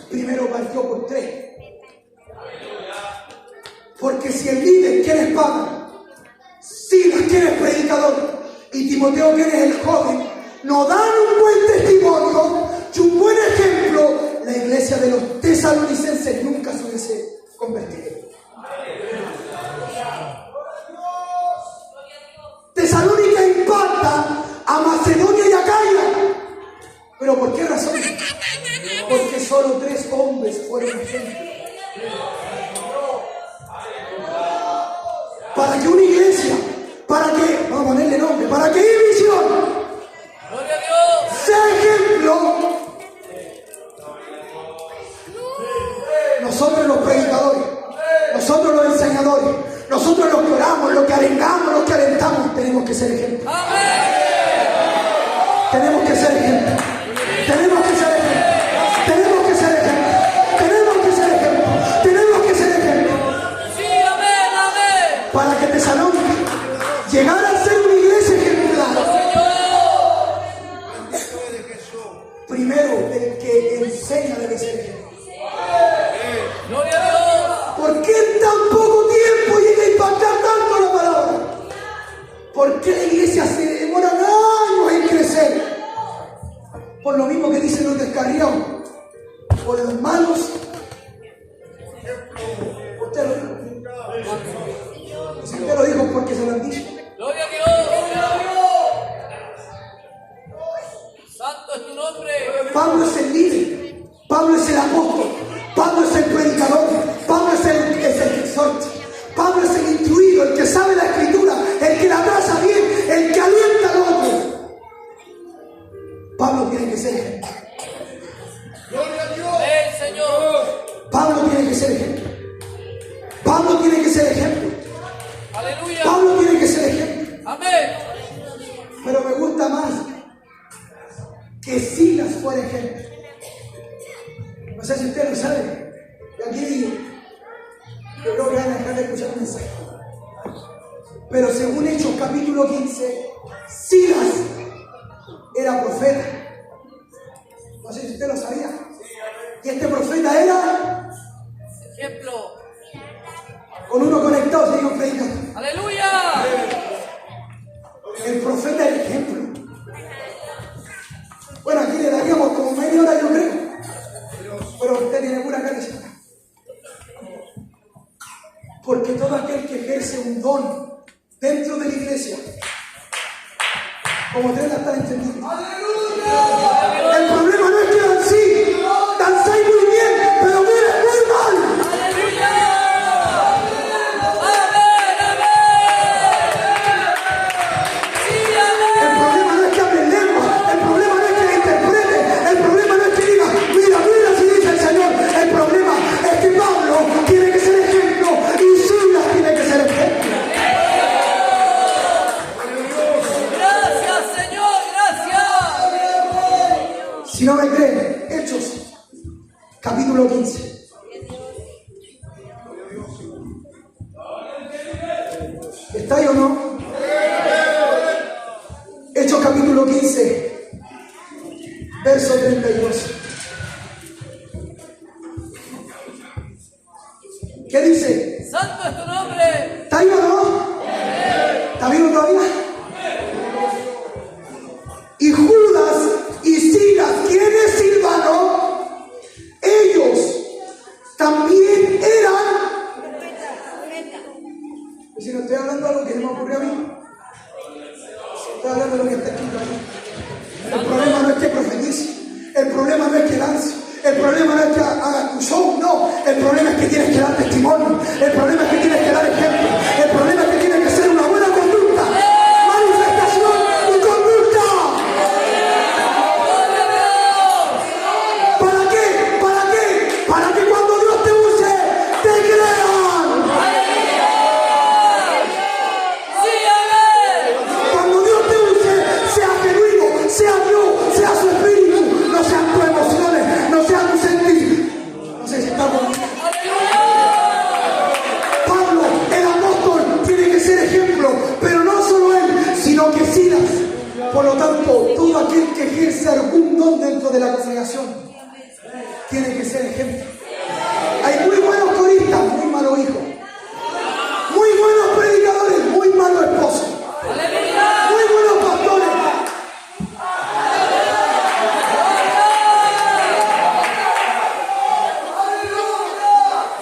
primero partió por tres. Porque si el líder, quien es Pablo, Silas, quien es predicador, y Timoteo, quien es el joven, nos dan un buen testimonio y un buen ejemplo, la iglesia de los tesalonicenses nunca se hubiese convertido. Tesalónica impacta a Macedonia y a Acaya. ¿Pero por qué razón? Porque solo tres hombres fueron ejemplos. Para que una iglesia, para que, vamos a ponerle nombre, para que Visión Gloria a Dios. sea ejemplo, nosotros los predicadores, nosotros los enseñadores, nosotros los que oramos, los que arengamos, los que alentamos, tenemos que ser ejemplo. Amén. Tenemos que ser ejemplo. Tenemos que ser ejemplo. Tenemos que ser ejemplo. Tenemos que ser ejemplo. Tenemos que ser ejemplo. Sí, amén, amén. Para que Tesalónica llegara a ser una iglesia ejemplar. Primero, el que enseña debe ser ejemplo. Gloria a Dios. ¿Por qué en tan poco tiempo llega a impactar tanto la palabra? ¿Por qué la iglesia se demora años en crecer? Por lo mismo que dicen los descarriados, por los malos. Usted lo dijo. Si usted lo dijo, porque se lo han dicho. Gloria a Dios. Gloria a Dios. Santo es tu nombre. Pablo es el líder, Pablo es el apóstol, Pablo es el predicador, Pablo es el que exhorta, Pablo es el instruido, el que sabe la escritura, el que la traza bien, el que alienta al otro. que ser ejemplo. Gloria a Dios. Amén, Señor. Pablo tiene que ser ejemplo. Pablo tiene que ser ejemplo. Aleluya. Pablo tiene que ser ejemplo. Amén. Pero me gusta más que Silas fuera ejemplo. No sé si ustedes lo saben. Y aquí yo creo que van a dejar de escuchar el mensaje. Pero según Hechos capítulo 15, Silas era profeta. No sé si usted lo sabía. Y este profeta era Ejemplo. con uno conectado, se dijo predicador. Aleluya. El profeta era ejemplo. Bueno, aquí le daríamos como media hora, yo creo. Pero usted tiene pura cabeza. Porque todo aquel que ejerce un don dentro de la iglesia, como ustedes la están entendiendo. El problema no es que danzáis muy bien, pero miren muy mal. Aleluya. Amén, amén. Sí, amén. El problema no es que hablen lengua, el problema no es que interprete, el problema no es que diga, mira, mira, si dice el Señor. El problema es que Pablo tiene que ser ejemplo y Silas tiene que ser ejemplo. Gracias, Señor. Gracias. Si no me creen, Hechos, capítulo 15. ¿Está ahí o no? Hechos capítulo 15, verso 32. ¿Qué dice? Santo es tu nombre. ¿Está ahí o no? ¿Está vivo todavía? Y Judas y Silas, ¿quién es Silvano? Ellos también eran. Y si no estoy hablando de algo que se me ocurrió a mí, estoy hablando de lo que está escrito ahí. El problema no es que profetice, el problema no es que lance, el problema no es que haga tu show, no. El problema es que tienes que dar testimonio, el problema es que tienes que dar ejemplo, el problema es que tienes que ser una buena conducta, manifestación y conducta. ¿Para qué? ¿Para qué? Para que cuando Dios te use, te crean. Sí, amén. Cuando Dios te use, sea genuino, sea Dios, sea su espíritu, no sean tus emociones, no sean tus sentidos. No sé si estamos. Pablo, el apóstol, tiene que ser ejemplo, pero no solo él, sino que Silas. Por lo tanto, todo aquel que ejerce algún don dentro de la congregación tiene que ser ejemplo. Hay muy buenos coristas, muy malos hijos. Muy buenos predicadores, muy malos esposos. Aleluya. Muy buenos pastores.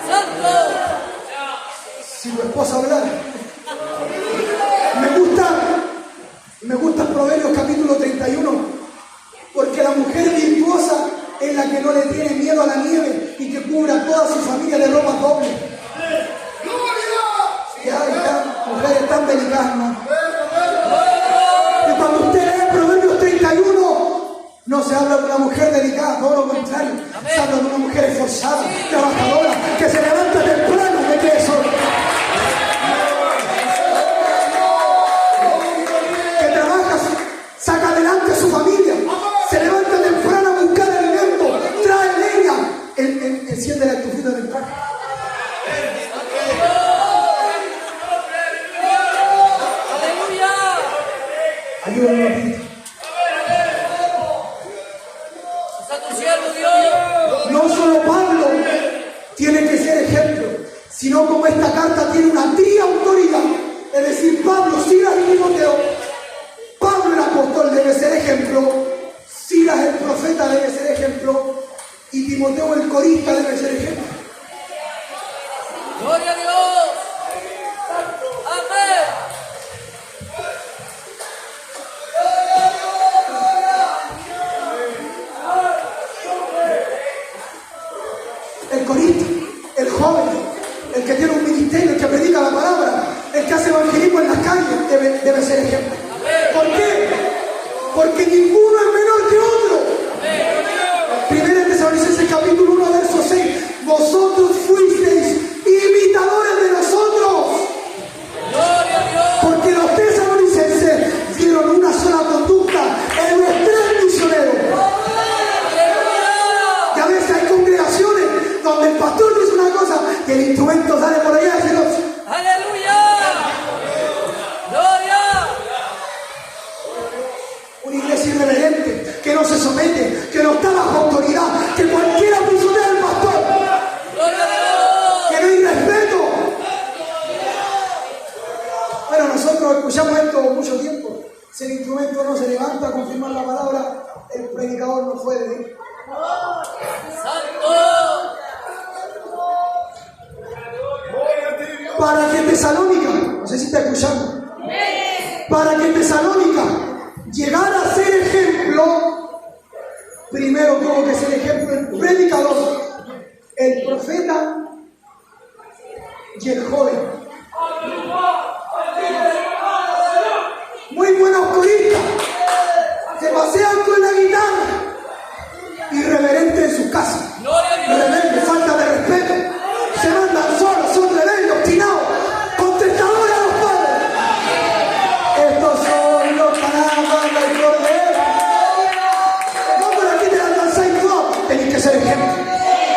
Santo. Si tu esposa hablara. Me gusta Proverbios capítulo 31, porque la mujer virtuosa es la que no le tiene miedo a la nieve y que cubre a toda su familia de ropa doble. Y hay mujeres tan delicadas, hermano. Y cuando usted lee Proverbios 31, no se habla de una mujer delicada, todo lo contrario. Se habla de una mujer esforzada, trabajadora, que se levanta temprano de que eso. Que trabaja, saca adelante a su familia, se levanta temprano a buscar alimento, trae leña, enciende la estufita temprano. Aleluya. Ayúdame, papito. Santo siervo Dios. No solo Pablo tiene que ser ejemplo, sino como esta carta tiene una triautoridad, es decir, Pablo, Silas y Timoteo. Pablo el apóstol debe ser ejemplo, Silas el profeta debe ser ejemplo y Timoteo el corista debe ser ejemplo. Gloria a Dios. Amén. El corista, el joven, el que tiene un ministerio, el que predica la palabra, el que hace evangelismo en las calles, debe ser ejemplo. ¿Por qué? Porque ninguno es menor que otro. vosotros fuisteis imitadores de nosotros. Gloria a Dios. Porque los tesalonicenses dieron una sola conducta en los 3 misioneros. Y a veces hay congregaciones donde el pastor dice una cosa y el instrumento sale por allá y dice otra. Aleluya. Gloria. Una iglesia irreverente, que no se somete, que no está bajo autoridad, que cualquiera pisotea al pastor, Gloria a Dios. que no hay respeto. Bueno, nosotros escuchamos esto mucho tiempo. Si el instrumento no se levanta a confirmar la palabra, el predicador no fue de Dios. Santo. Para que Tesalónica, no sé si está escuchando, para que Tesalónica llegara a ser ejemplo, primero tuvo que ser ejemplo el predicador, el profeta y el joven. Muy buenos coristas, se pasean con la guitarra, irreverente en sus casas, Gloria a Dios. rebelde, falta de respeto, se mandan solos, son rebeldes, obstinados, contestadores a los padres. Estos son los palabras del Cordero. ¿Cómo aquí te la alcanzáis todos? Tenéis que ser ejemplo,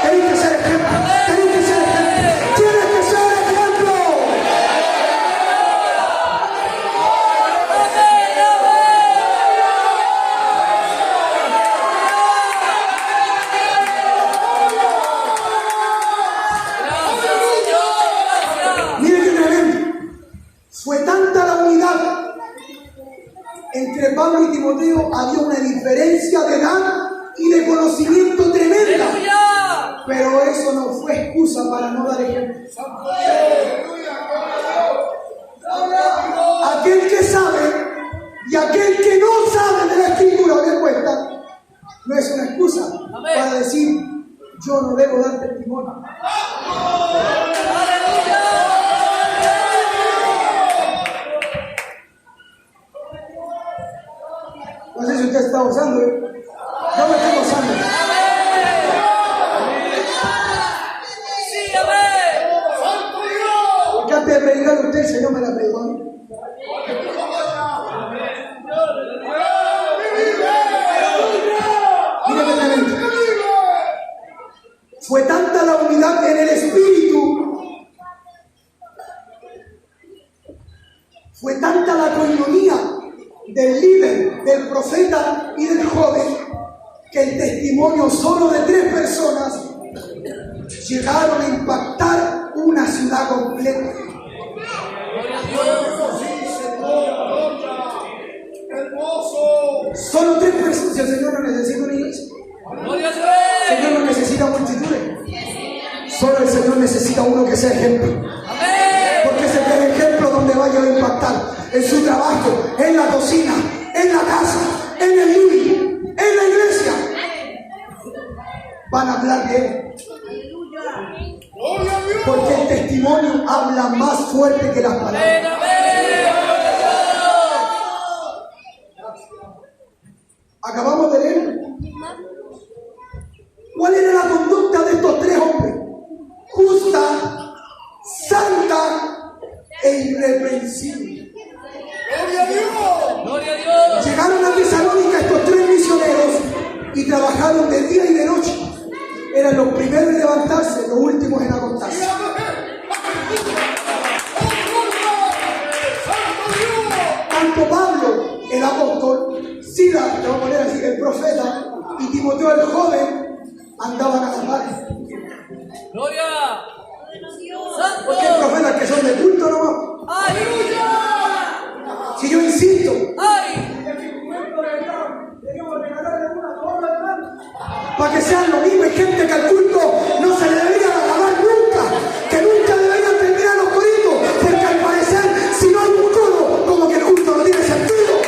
tenéis que ser ejemplo, tenéis que ser ejemplo, tienes que ser ejemplo. Mire qué tremendo. Fue tanta la unidad entre Pablo y Timoteo, había una diferencia de edad y de conocimiento tremenda. Aleluya. Pero eso no fue excusa para no dar ejemplo. Aquel que sabe y aquel que no sabe de la escritura que cuenta, no es una excusa para decir yo no debo dar testimonio. No sé si usted está gozando, yo me estoy gozando. Sí, amén. Porque antes de predicarle a usted, el Señor me la predicó a mí. Mire qué tremendo. Fue tanta la unidad en el espíritu, fue tanta la coinonía del líder, del profeta y del joven, que el testimonio solo de 3 personas llegaron a impactar una ciudad completa. Solo 3 personas. Si el Señor no necesita una iglesia, Gloria a Dios. el Señor no necesita multitudes. Solo el Señor necesita uno que sea ejemplo. Amén. Porque ese es el ejemplo donde vaya a impactar. En su trabajo, en la cocina, en la casa, en el living, en la iglesia. Van a hablar de él. Porque el testimonio habla más fuerte que las palabras. Amén, amén. Acabamos de leer. ¿Cuál era la conducta de estos 3 hombres? Justa, santa e irreprensible. Gloria a Dios. Llegaron a Tesalónica estos 3 misioneros y trabajaron de día y de noche. Eran los primeros en levantarse, los últimos en acostarse. Tanto Pablo, el apóstol, Silas, te voy a poner así, el profeta, y Timoteo, el joven, andaban a la par. Gloria. Porque hay Santo. profetas que son de culto nomás. Aleluya. Si yo insisto, Ay. para que sean lo mismo, hay gente que al culto no se le debería alabar nunca, que nunca deberían terminar los coritos, porque al parecer, si no hay un coro, como que el culto no tiene sentido.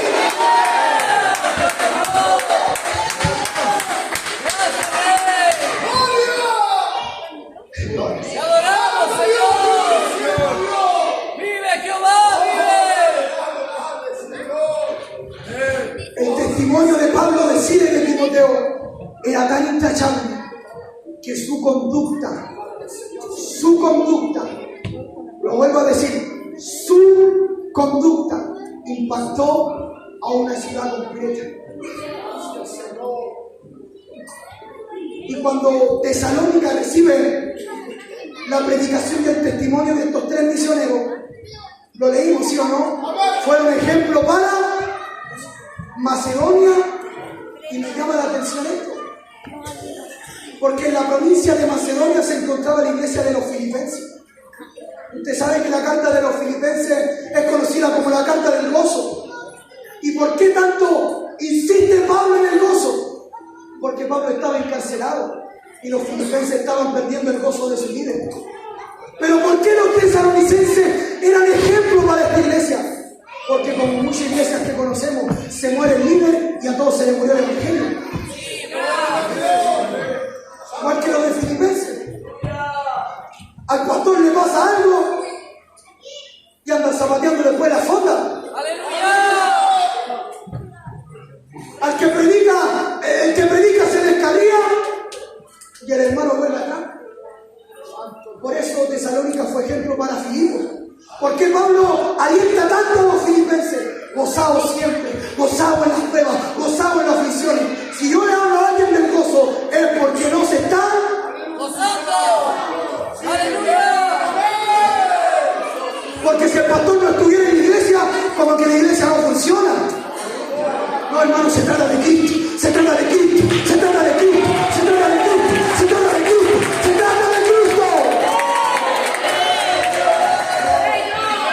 Te adoramos, Señor. Vive Jehová, vive. El testimonio de Pablo decide que Timoteo era tan intachable que su conducta su conducta, lo vuelvo a decir, su conducta impactó a una ciudad completa. Y cuando Tesalónica recibe la predicación y el testimonio de estos 3 misioneros, lo leímos, ¿sí o no? Fue un ejemplo para Macedonia, y me llama la atención esto, porque en la provincia de Macedonia se encontraba la iglesia de los filipenses. Usted sabe que la carta de los filipenses es conocida como la carta del gozo. ¿Y por qué tanto insiste Pablo en el gozo? Porque Pablo estaba encarcelado y los filipenses estaban perdiendo el gozo de su líder. Pero ¿por qué los tesalonicenses eran ejemplo para esta iglesia? Porque como muchas iglesias que conocemos, se muere el líder y a todos se les murió el evangelio. Igual que los de Filipenses. Al pastor le pasa algo y andan zapateando después la fonda. Al que predica, el que predica se descarría y el hermano vuelve atrás. Por eso Tesalónica fue ejemplo para Filipos. ¿Por qué Pablo alienta tanto a los filipenses? Gozaos siempre, gozaos en las pruebas, gozaos en las aflicciones. Si yo le hablo a alguien del gozo, es porque no se está gozando. ¡Aleluya! Porque si el pastor no estuviera en la iglesia, como que la iglesia no funciona. No, hermano, se trata de Cristo, se trata de Cristo, se trata de Cristo, se trata de Cristo, se trata de Cristo, se trata de Cristo.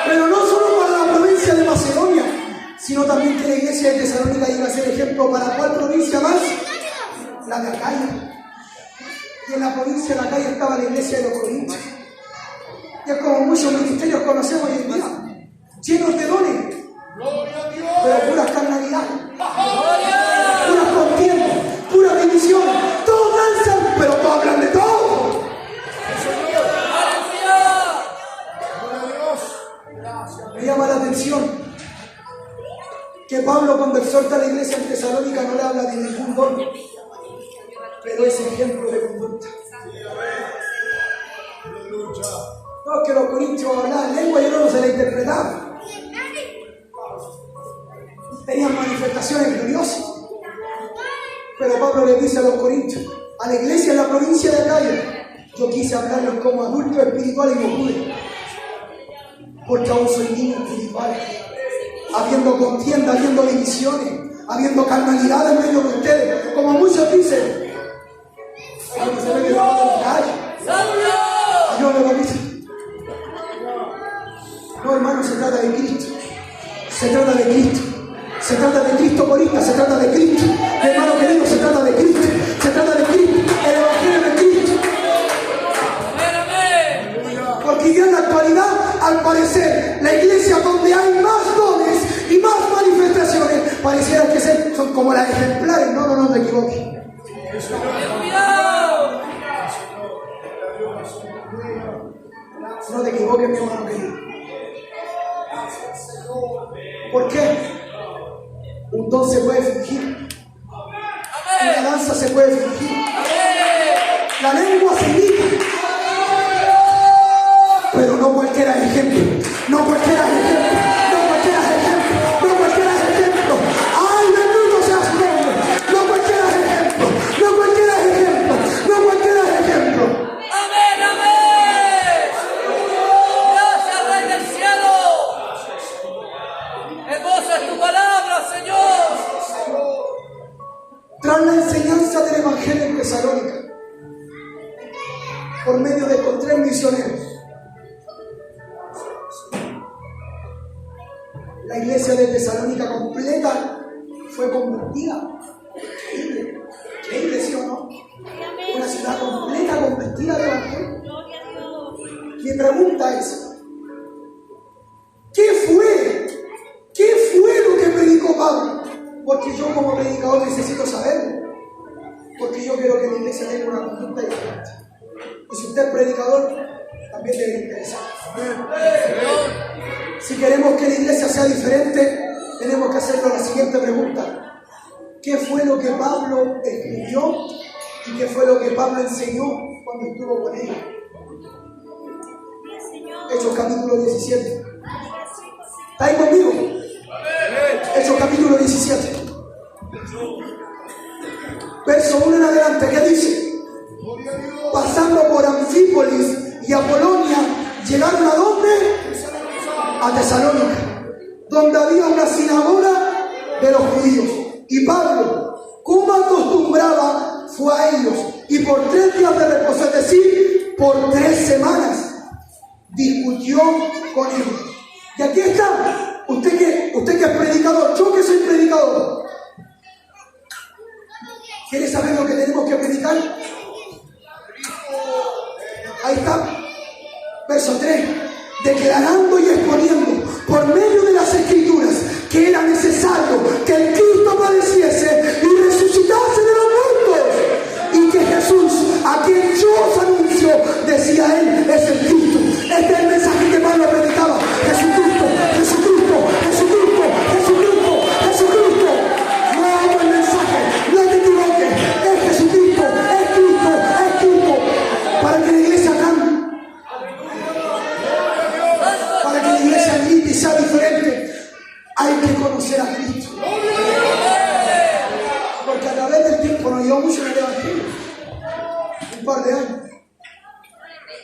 Pero no solo para la provincia de Macedonia, sino también que la iglesia de Tesalónica iba a ser ejemplo para ¿cuál provincia más? La de Acaya. Y en la provincia de Acaya estaba la iglesia de los Corintios. Y es como muchos ministerios conocemos hoy en día, llenos de dones, pero puras carnalidades, puras contiendas, puras divisiones. Todos danzan, pero todos hablan de todo. Me llama la atención que Pablo, cuando exhorta a la iglesia en Tesalónica, no le habla de ningún don, pero es ejemplo de conducta. No, que los corintios hablaban lengua y ellos no se la interpretaban. Tenían manifestaciones gloriosas. Pero Pablo le dice a los corintios, a la iglesia en la provincia de Acaya, yo quise hablarlos como adultos espirituales y no pude, porque aún soy niño espiritual, habiendo contienda, habiendo divisiones, habiendo carnalidad en medio de ustedes, como muchos dicen. Ay, que se ve que no van a caer. Yo le dice. No, hermano, se trata de Cristo. Se trata de Cristo. Se trata de Cristo, corista, se trata de Cristo. Hermano querido, se trata de Cristo. Se trata de Cristo. El evangelio de Cristo. Porque ya en la actualidad, al parecer, la iglesia donde hay más dones y más manifestaciones, pareciera que son como las ejemplares. No, no te equivoques. No te equivoques, mi hermano querido. ¿Por qué? Un don se puede fingir. Una danza se puede fingir. La lengua se imita. Pero no cualquiera es ejemplo. No cualquiera es ejemplo. No cualquiera es ejemplo. No cualquiera es ejemplo. ¡Ay, bendito sea su nombre! No cualquiera es ejemplo. No cualquiera es ejemplo. No cualquiera es ejemplo. ¡Amén, amén! ¡Gracias, Rey del Cielo! ¡Hermosa es tu palabra, Señor! Tras la enseñanza del Evangelio en Tesalónica, por medio de estos 3 misioneros, la iglesia de Tesalónica completa fue convertida. Increíble, increíble, ¿sí o no? Una ciudad completa convertida de Evangelio. Mi pregunta es, ¿qué fue lo que predicó Pablo? Porque yo como predicador necesito saberlo. Porque yo quiero que la iglesia tenga una conducta diferente. Y si usted es predicador, también debe interesar. Si queremos que la iglesia sea diferente, tenemos que hacernos la siguiente pregunta. ¿Qué fue lo que Pablo escribió y qué fue lo que Pablo enseñó cuando estuvo con ellos? Hechos capítulo 17. ¿Está ahí conmigo? Hechos capítulo 17. Verso 1 en adelante, ¿qué dice? Pasando por Anfípolis y Apolonia, llegaron ¿a dónde? A Tesalónica, donde había una sinagoga de los judíos. Y Pablo, como acostumbraba, fue a ellos, y por 3 días de reposo, es decir, por 3 semanas, discutió con ellos. Y aquí está, usted que es predicador, yo que soy predicador. ¿Quiere saber lo que tenemos que predicar? Ahí está, verso 3. Declarando y exponiendo por medio de las Escrituras que era necesario que el Cristo padeciese y resucitase de los muertos, y que Jesús, a quien yo os anuncio, decía él, es el Cristo. Este es el mensaje que Pablo predicaba: Jesucristo, Jesucristo, Jesucristo, Jesucristo, Jesucristo. No hago el mensaje, no te equivoques, es Jesucristo, es Cristo, es Cristo, para que la iglesia cambie, para que la iglesia grite y sea diferente. Hay que conocer a Cristo, porque a través del tiempo nos llevó mucho en el Evangelio, un par de años,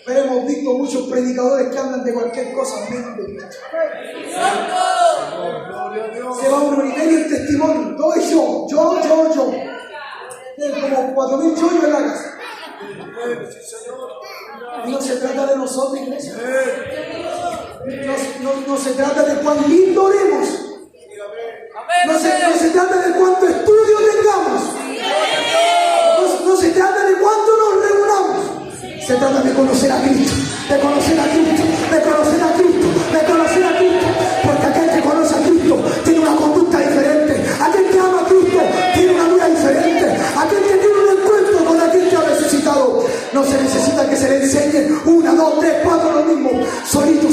pero hemos visto muchos predicadores que hablan de cualquier cosa menos de Cristo. Se va uno y medio el testimonio, todo es yo. Tienen como 4.000 chollos en la casa. Y no se trata de nosotros, iglesia. No se trata de cuán lindo oremos. No se trata de cuánto estudio tengamos. No se trata de cuánto nos reunamos. Se trata de conocer a Cristo, de conocer a Cristo, de conocer a Cristo, de conocer a Cristo. Porque aquel que conoce a Cristo tiene una conducta diferente. Aquel que ama a Cristo tiene una vida diferente. Aquel que tiene un encuentro con aquel que ha resucitado. No se necesita que se le enseñe 1, 2, 3, 4 lo mismo. Solito.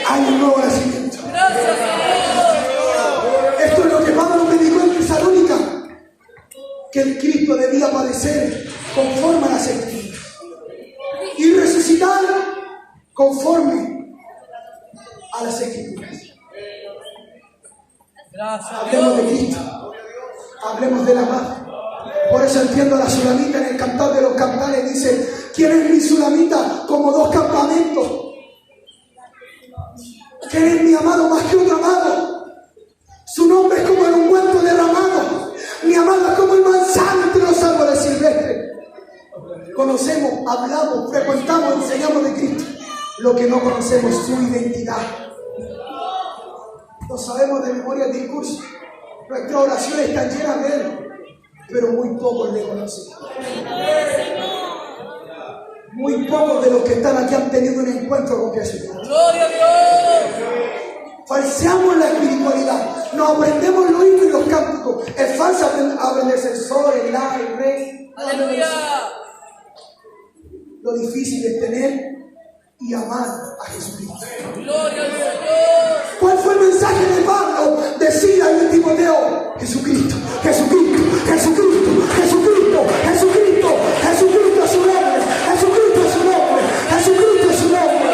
Hay un nuevo nacimiento. Esto es lo que Pablo predicó en Tesalónica, que el Cristo debía padecer conforme a las Escrituras y resucitar conforme a las Escrituras. Hablemos de Cristo, hablemos de la paz. Por eso entiendo a la Sulamita en el Cantar de los Cantares, dice: ¿quién es mi Sulamita? Como 2 campamentos. ¿Quién es mi amado más que otro amado? Su nombre es como el ungüento derramado. Mi amado es como el manzano entre los árboles silvestres. Conocemos, hablamos, frecuentamos, enseñamos de Cristo. Lo que no conocemos es su identidad. No sabemos de memoria el discurso. Nuestras oraciones están llenas de Él, pero muy pocos le conocen. Muy pocos de los que están aquí han tenido un encuentro con Jesucristo. ¡Gloria a Dios! Falseamos la espiritualidad. No aprendemos los himnos y los cánticos. Es falso aprenderse el sol, el la, el re. ¡Aleluya! Lo difícil es tener y amar a Jesucristo. ¡Gloria al Señor! ¿Cuál fue el mensaje de Pablo, de Sila y de Timoteo? Jesucristo, Jesucristo, Jesucristo, Jesucristo, Jesucristo, Jesucristo es su nombre, Jesucristo es su nombre, Jesucristo es su nombre.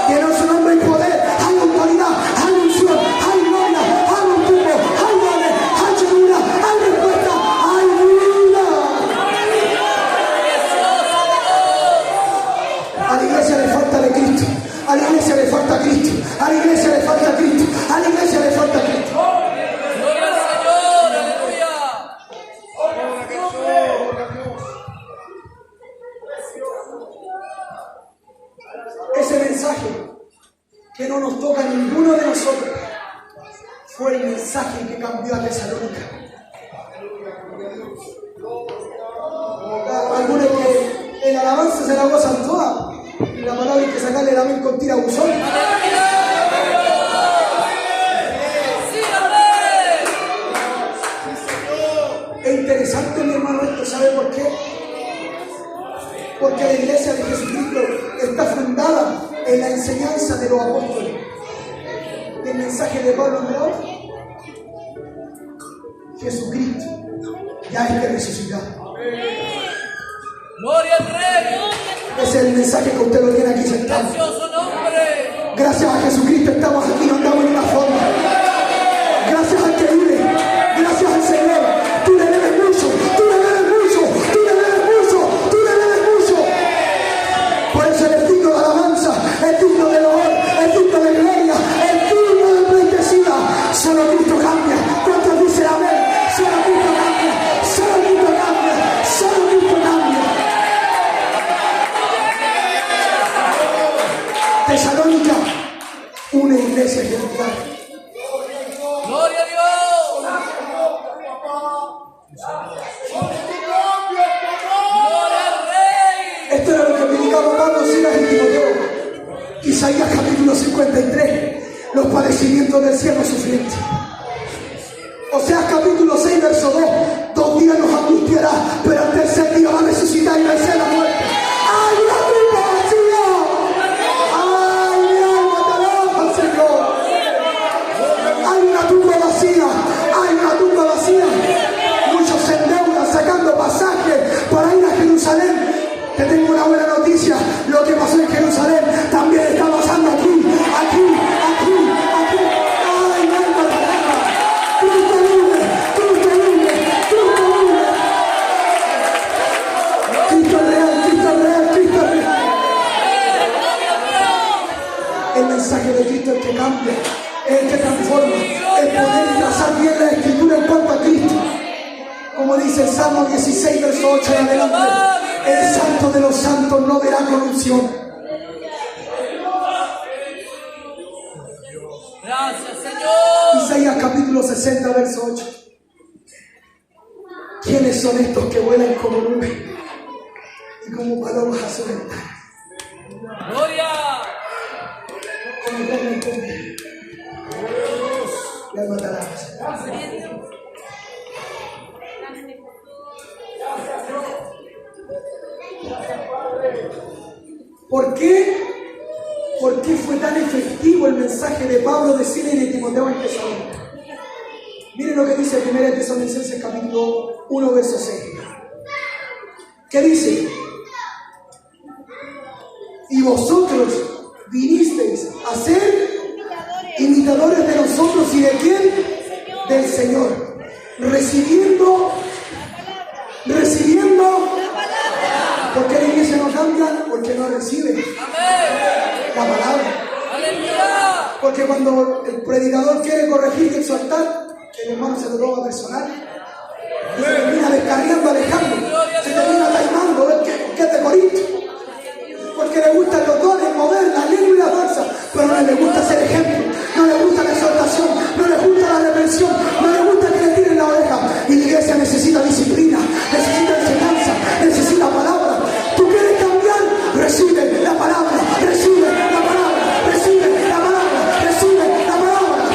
Tiene su nombre y poder, hay autoridad, hay unción, hay gloria, hay bautismo, hay dones, hay llenura, hay respuesta, hay vida. A la iglesia le falta de Cristo, a la iglesia le falta Cristo, a la iglesia le falta Cristo, a la iglesia le falta Cristo. ¡Gloria al Señor! ¡Aleluya! Ese mensaje que no nos toca a ninguno de nosotros fue el mensaje que cambió a Tesalónica. Algunos que en alabanza se la gozan todas, y la palabra hay que sacarle la mente con tira buzón. Es interesante, mi hermano, esto. ¿Sabe por qué? Porque la iglesia de Jesucristo está fundada en la enseñanza de los apóstoles. Y el mensaje de Pablo de hoy: Jesucristo ya es resucitado. ¡Gloria al Rey! Ese es el mensaje que usted lo tiene aquí sentado. Precioso nombre. Gracias a Jesucristo estamos aquí, no andamos en una forma. Gracias al que vive, gracias al Señor. Tú le debes mucho, tú le debes mucho, tú le debes mucho, tú le debes mucho. Por eso Él es digno de alabanza, es digno de honor, es digno de gloria, es digno de pleitesía. Solo Cristo cambia. ¿Cuántos dicen amén? Solo Cristo cambia, solo Cristo cambia, solo Cristo cambia. Tesalónica, una iglesia ejemplar. Gloria a Dios. Gloria al Rey. Esto era lo que predicaba Pablo, Silas y Timoteo. Isaías capítulo 53, los padecimientos del siervo sufriente. Oseas capítulo 6, verso 2, 2 días nos angustiará, pero al tercer día va a resucitar y vencer la muerte. ¡Ay, una tumba vacía! ¡Ay, mi alma te alaba, Señor! ¡Hay una tumba vacía! ¡Hay una tumba vacía! Muchos se endeudan sacando pasajes para ir a Jerusalén. Te tengo una buena noticia. Lo que pasó en Jerusalén también está pasando aquí, aquí, aquí, aquí. ¡Ay, mi alma te alaba! ¡Cristo vive! ¡Cristo vive! ¡Cristo vive! ¡Cristo es real! ¡Cristo es real! ¡Cristo es real! El mensaje de Cristo es el que cambia, es el que transforma, es poder trazar bien la escritura en cuanto a Cristo. Como dice el Salmo 16, verso 8 en adelante, el santo de los santos no verá corrupción. Gracias, Señor. Isaías capítulo 60, verso 8. ¿Quiénes son estos que vuelan como nubes y como palomas a su ventana? Gloria. Como corren con y alma te alaba. ¿Por qué? ¿Por qué fue tan efectivo el mensaje de Pablo, de Silas y de Timoteo en Tesalónica? Miren lo que dice 1 Tesalonicenses capítulo 1, verso 6. ¿Qué dice? Y vosotros vinisteis a ser imitadores de nosotros, ¿y de quién? Del Señor. Recibiendo. ¿Por qué la iglesia no cambia? Porque no recibe la palabra. Aleluya. Porque cuando el predicador quiere corregir y exhortar, el hermano se lo toma personal. Y se termina descarriando, alejando. Se termina taimando, ¿ves qué es de Corinto? Porque le gustan los dones, mover la lengua y la fuerza, pero no le gusta ser ejemplo, no le gusta la exhortación, no le gusta la reprensión, no le gusta que le tiren la oreja. Y la iglesia necesita disciplina, necesita enseñanza, necesita palabra. ¿Tú quieres cambiar? Recibe la palabra, recibe la palabra, recibe la palabra, recibe la palabra.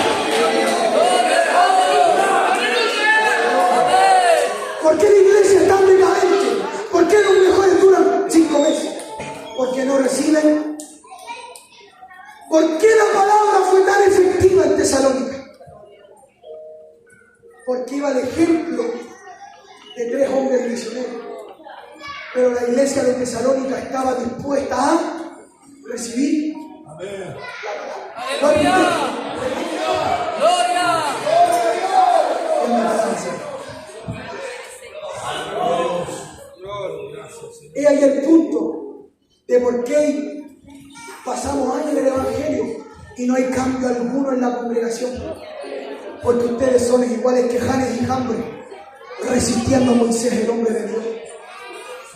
¿Por qué la iglesia es tan decadente? ¿Por qué los mejores duran 5 meses? Porque no reciben. ¿Por qué la palabra fue tan efectiva en Tesalónica? Porque iba el ejemplo de 3 hombres misioneros. Pero la iglesia de Tesalónica estaba dispuesta a recibir la palabra. Gloria. En la alabanza. He ahí el punto de por qué pasamos años en el Evangelio y no hay cambio alguno en la congregación. Porque ustedes son iguales que Janes y Jambres, resistiendo a Moisés, el hombre de Dios.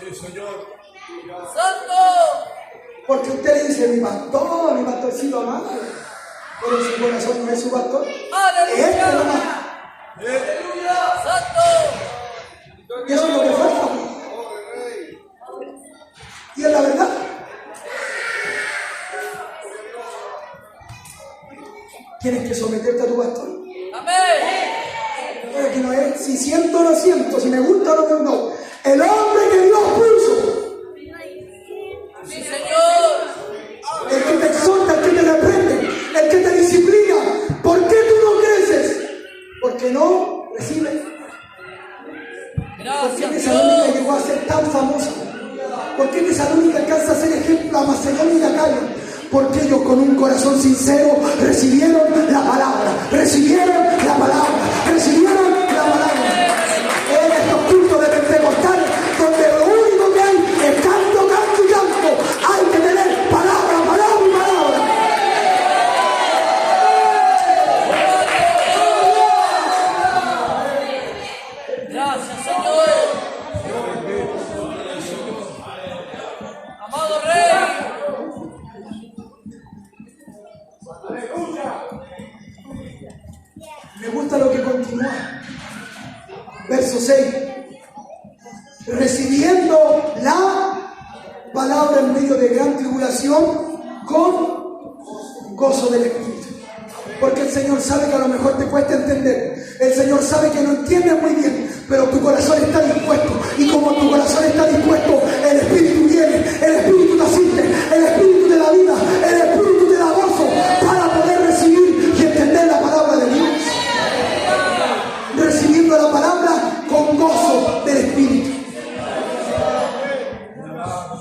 Sí, Señor. Santo. Porque usted le dice, mi pastorcito amado, pero su corazón no es su pastor. Es este nomás. Aleluya. Santo. Y eso es lo que falta. Y es la verdad. Tienes que someterte a tu pastor. Amén. Que no es, si siento o no siento, si me gusta o no me gusta. No. El hombre que Dios puso, Sí, Señor. el que te exhorta, el que te reprende, el que te disciplina. ¿Por qué tú no creces? Porque no recibes. ¿Por qué Gracias, Tesalónica Dios. llegó a ser tan famosa? ¿Por qué Tesalónica alcanza a ser ejemplo a Macedonia y Acaya? Porque ellos con un corazón sincero recibieron la palabra, recibieron la palabra, recibieron la palabra. En estos cultos de Pentecostal, donde lo único que hay es canto, canto y canto, hay que tener palabra, palabra y palabra. Gracias, Señor. Amado Rey. Me gusta lo que continúa. Verso 6. Recibiendo la palabra en medio de gran tribulación con gozo del Espíritu. Porque el Señor sabe que a lo mejor te cuesta entender. El Señor sabe que no entiendes muy bien, pero tu corazón está dispuesto. Y como tu corazón está dispuesto, el Espíritu viene, el Espíritu te asiste, el Espíritu te da vida, el Espíritu te da gozo para poder recibir y entender la palabra de Dios. Recibiendo la palabra con gozo del Espíritu.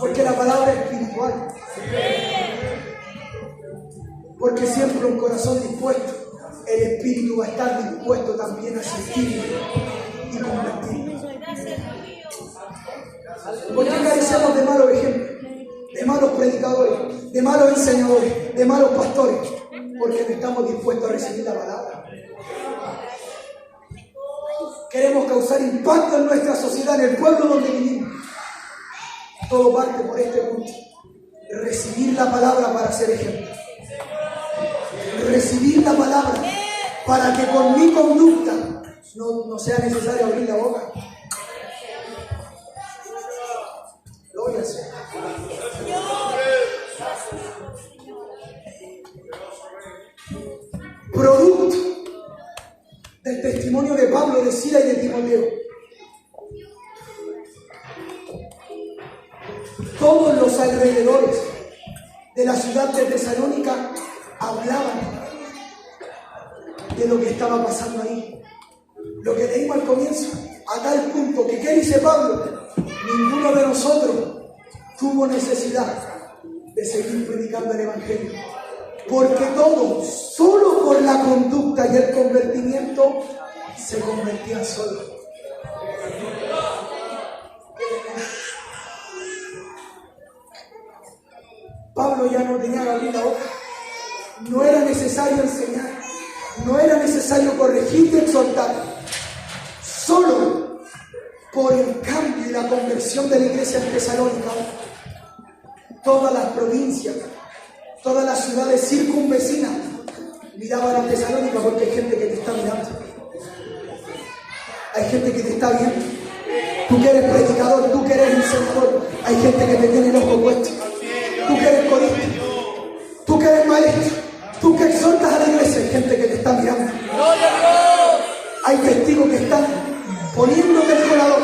Porque la palabra es espiritual. Porque siempre un corazón dispuesto, el Espíritu va a estar dispuesto también a asistir y convertir. ¿Por qué carecemos de malos ejemplos? De malos predicadores, de malos enseñadores, de malos pastores. Porque no estamos dispuestos a recibir la palabra. Queremos causar impacto en nuestra sociedad, en el pueblo donde vivimos. Todo parte por este punto. Recibir la palabra para ser ejemplo. Recibir la palabra para que con mi conducta no sea necesario abrir la boca. Gloria al Señor. Producto del testimonio de Pablo, de Sila y de Timoteo. Todos los alrededores de la ciudad de Tesalónica hablaban de lo que estaba pasando ahí. Lo que leímos al comienzo, a tal punto que, ¿qué dice Pablo? Ninguno de nosotros tuvo necesidad de seguir predicando el Evangelio. Porque todos, solo por la conducta y el convertimiento, se convertían solos. Pablo ya no tenía que abrir la boca. No era necesario enseñar, no era necesario corregir y exhortar. Solo por el cambio y la conversión de la iglesia en Tesalónica, todas las provincias, todas las ciudades circunvecinas miraban a Tesalónica, porque hay gente que te está mirando. Hay gente que te está viendo. Tú que eres predicador, tú que eres enseñador, hay gente que te tiene el ojo puesto. Tú que eres corista, tú que eres maestro, tú que exhortas a la iglesia, hay gente que te está mirando. Hay testigos que están poniéndote el colador.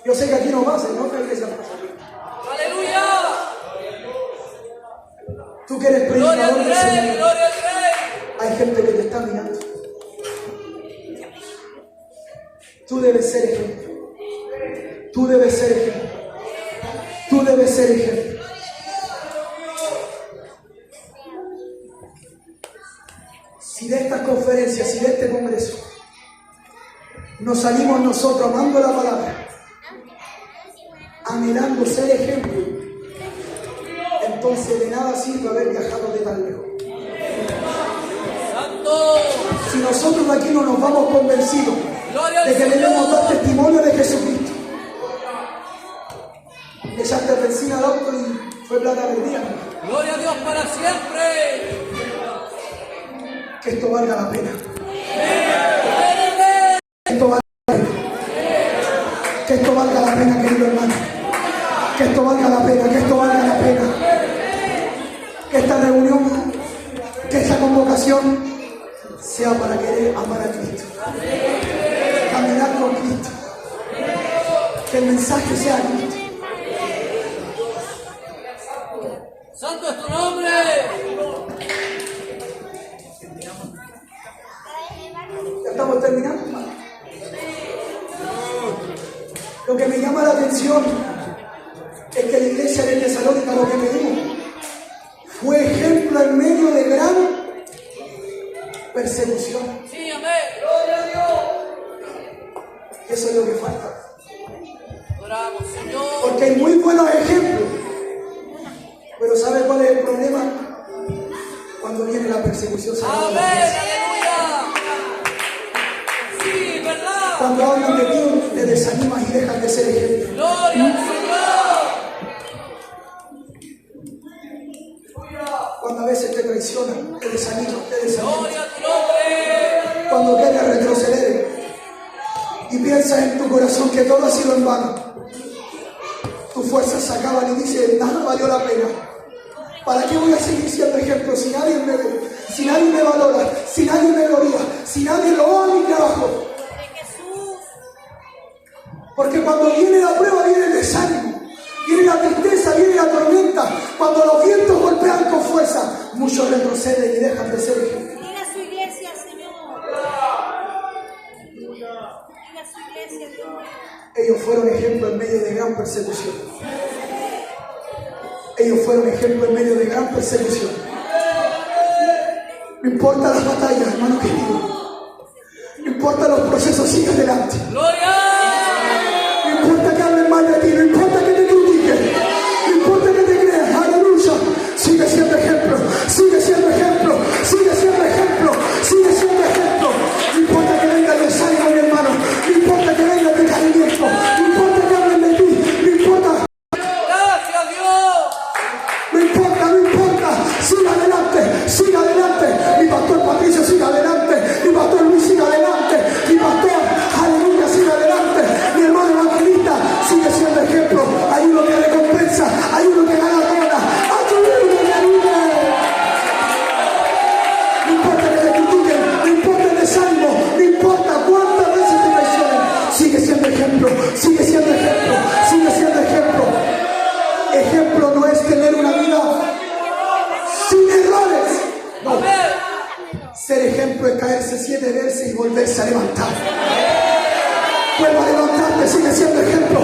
Yo sé que aquí no pasa, ¿no? Que iglesia pasa. ¡Aleluya! Tú que eres ¡Gloria al predicador, Rey! ¡Gloria al Rey! hay gente que te está mirando. Tú debes ser ejemplo. Tú debes ser ejemplo. Tú debes ser ejemplo. Si de estas conferencias, si de este congreso nos salimos nosotros amando la palabra, anhelando ser ejemplo, entonces de nada sirve haber viajado de tan lejos. ¡Santo! Si nosotros de aquí no nos vamos convencidos de que debemos dar testimonio de Jesucristo, le echaste benzina al auto y fue plata perdida. ¡Gloria a Dios para siempre! Que esto valga la pena. Que esto valga la pena. Que esto valga la pena, querido hermano. Que esto valga la pena, que esto valga la pena. Que esta reunión, que esta convocación sea para querer amar a Cristo. Caminar con Cristo. Que el mensaje sea Cristo. ¡Santo es tu nombre! Ya estamos terminando. Lo que me llama la atención es que la iglesia de Tesalónica, lo que me dijo, fue ejemplo en medio de gran persecución. Sí, amén. Gloria a Dios. Eso es lo que falta. Oramos, Señor. Porque hay muy buenos ejemplos. Pero ¿sabe cuál es el problema? Cuando viene la persecución. Amén. Aleluya. Sí, verdad. Cuando hablan de ti, te desanimas y dejan de ser ejemplo. Gloria al Señor. Cuando a veces te traicionan, te desaniman, Gloria a tu nombre. Cuando quieres retroceder y piensas en tu corazón que todo ha sido en vano, tus fuerzas se acaban y dices, nada valió la pena. ¿Para qué voy a seguir siendo ejemplo si nadie me ve, si nadie me valora, si nadie me gloria, si nadie lo va a mi trabajo? Porque cuando viene la prueba, viene el desánimo, viene la tristeza, viene la tormenta. Cuando los vientos golpean con fuerza, muchos retroceden y dejan de ser ejemplo. Mira su iglesia, Señor. Mira su iglesia, Dios. Ellos fueron ejemplo en medio de gran persecución. Ellos fueron ejemplo en medio de gran persecución. No importa las batallas, hermano querido. No importa los procesos, sigue adelante. Gloria. No importa que hablen mal de ti, no importa que te critiquen, no importa que te creas, aleluya. Sigue siendo ejemplo, sigue siendo ejemplo, sigue siendo ejemplo, sigue siendo ejemplo. No importa que venga el desánimo, mi hermano, no importa que venga el decaimiento, no importa que hablen de ti, no importa. Gracias, Dios. No importa, no importa, siga adelante, siga adelante. Mi pastor Patricio, siga adelante. Mi pastor Luis, siga adelante. Mi pastor, aleluya, siga adelante. Mi hermano evangelista, sigue siendo ejemplo. Hay uno que recompensa, hay uno que gana roda. ¡Aleluya, aleluya! No importa que te critiquen, no importa el desánimo, no importa cuántas veces te traicionen. Sigue siendo ejemplo, sigue siendo ejemplo, sigue siendo ejemplo. Ejemplo no es tener una vida sin errores. No. Ser ejemplo es caerse 7 veces y volverse a levantar. Vuelva a levantarte, sigue siendo ejemplo.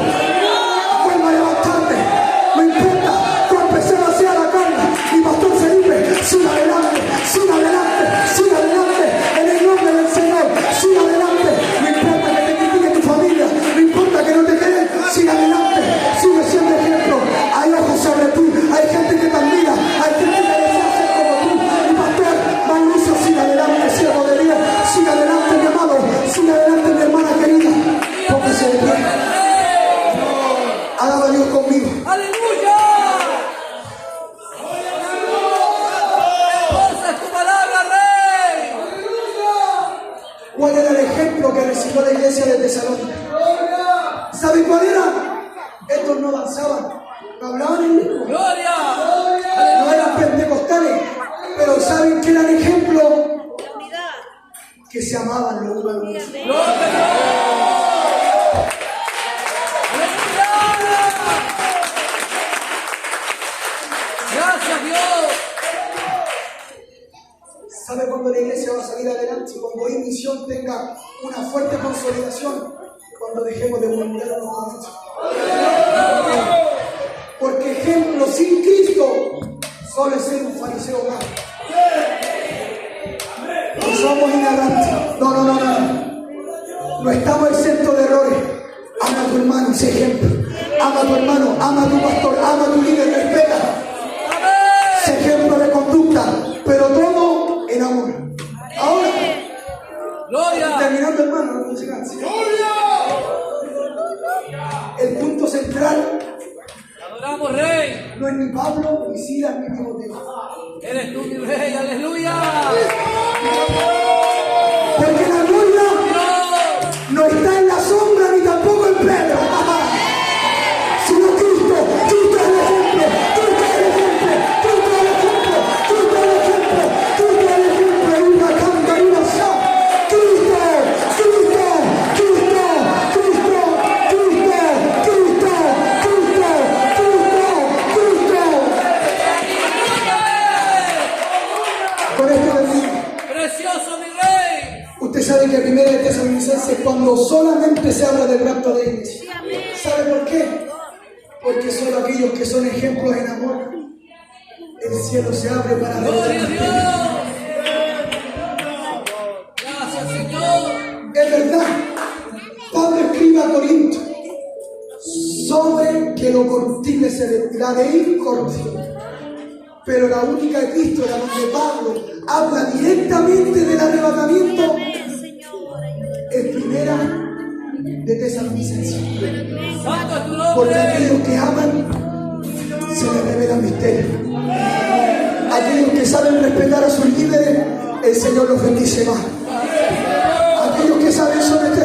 Vuelva a levantarte. No importa cuán pesada sea la carga. Mi pastor Felipe, siga adelante, siga adelante, siga adelante. En el nombre del Señor, siga adelante. No importa que te critique tu familia, no importa que no te creen, siga adelante, sigue siendo ejemplo. Hay ojos sobre ti, hay gente que te admira, hay gente que desea ser como tú. Mi pastor Mauricio, siga adelante, siervo de Dios, siga adelante, mi amado, siga adelante, mi hermana querida. Póngase de pie. Alaba a Dios conmigo. Aleluya. Hermosa es tu palabra, Rey. ¿Cuál era el ejemplo que recibió la iglesia de Tesalónica? ¿Saben cuál era? Estos no avanzaban, no hablaban en lengua, Gloria. no eran pentecostales, pero ¿saben qué era el ejemplo? La unidad. Que se amaban los unos a los otros. Gloria a Dios. Aleluya. Gracias, Dios. ¿Sabe cuándo la iglesia va a salir adelante? Cuando hoy misión tenga una fuerte consolidación, cuando dejemos de murmurar unos con otros. Porque ejemplo sin Cristo solo es ser un fariseo más. No somos inerrantes. No. No estamos exentos de errores. Ama a tu hermano, sé ejemplo. Ama a tu hermano, ama a tu pastor, ama a tu líder, respeta. Sé ejemplo de conducta, pero todo en amor. Ahora, Gloria. terminando, hermano, la música. El punto central Adoramos, Rey. no es ni Pablo, ni Silas, ni Timoteo. Eres tú, mi Rey. Aleluya. Porque la gloria no está en la sombra ni tampoco en Pedro, sino Cristo. Cristo es el ejemplo, Cristo es el ejemplo, Cristo es el ejemplo, Cristo es el ejemplo, Cristo es el ejemplo. Una canta, una sa. Cristo, Cristo, Cristo, Cristo, Cristo, Cristo, Cristo, Cristo, Cristo. Con esto termino. Precioso sabe que primera de Tesalonicenses cuando solamente se habla del rapto de la iglesia. Sí, amén. ¿Sabe por qué? Porque solo aquellos que son ejemplos en amor, el cielo se abre para Gloria a ver. Dios. Gracias, Señor. Es verdad, Pablo escribe a Corinto sobre que lo cortible se vestirá de incorruptible. Pero la única epístola donde Pablo habla directamente del arrebatamiento Amén, Señor. Ayúdanos. es primera de Tesalonicenses. Santo es tu Porque nombre. aquellos que aman se les revela misterio. Aquellos que saben respetar a sus líderes, el Señor los bendice más.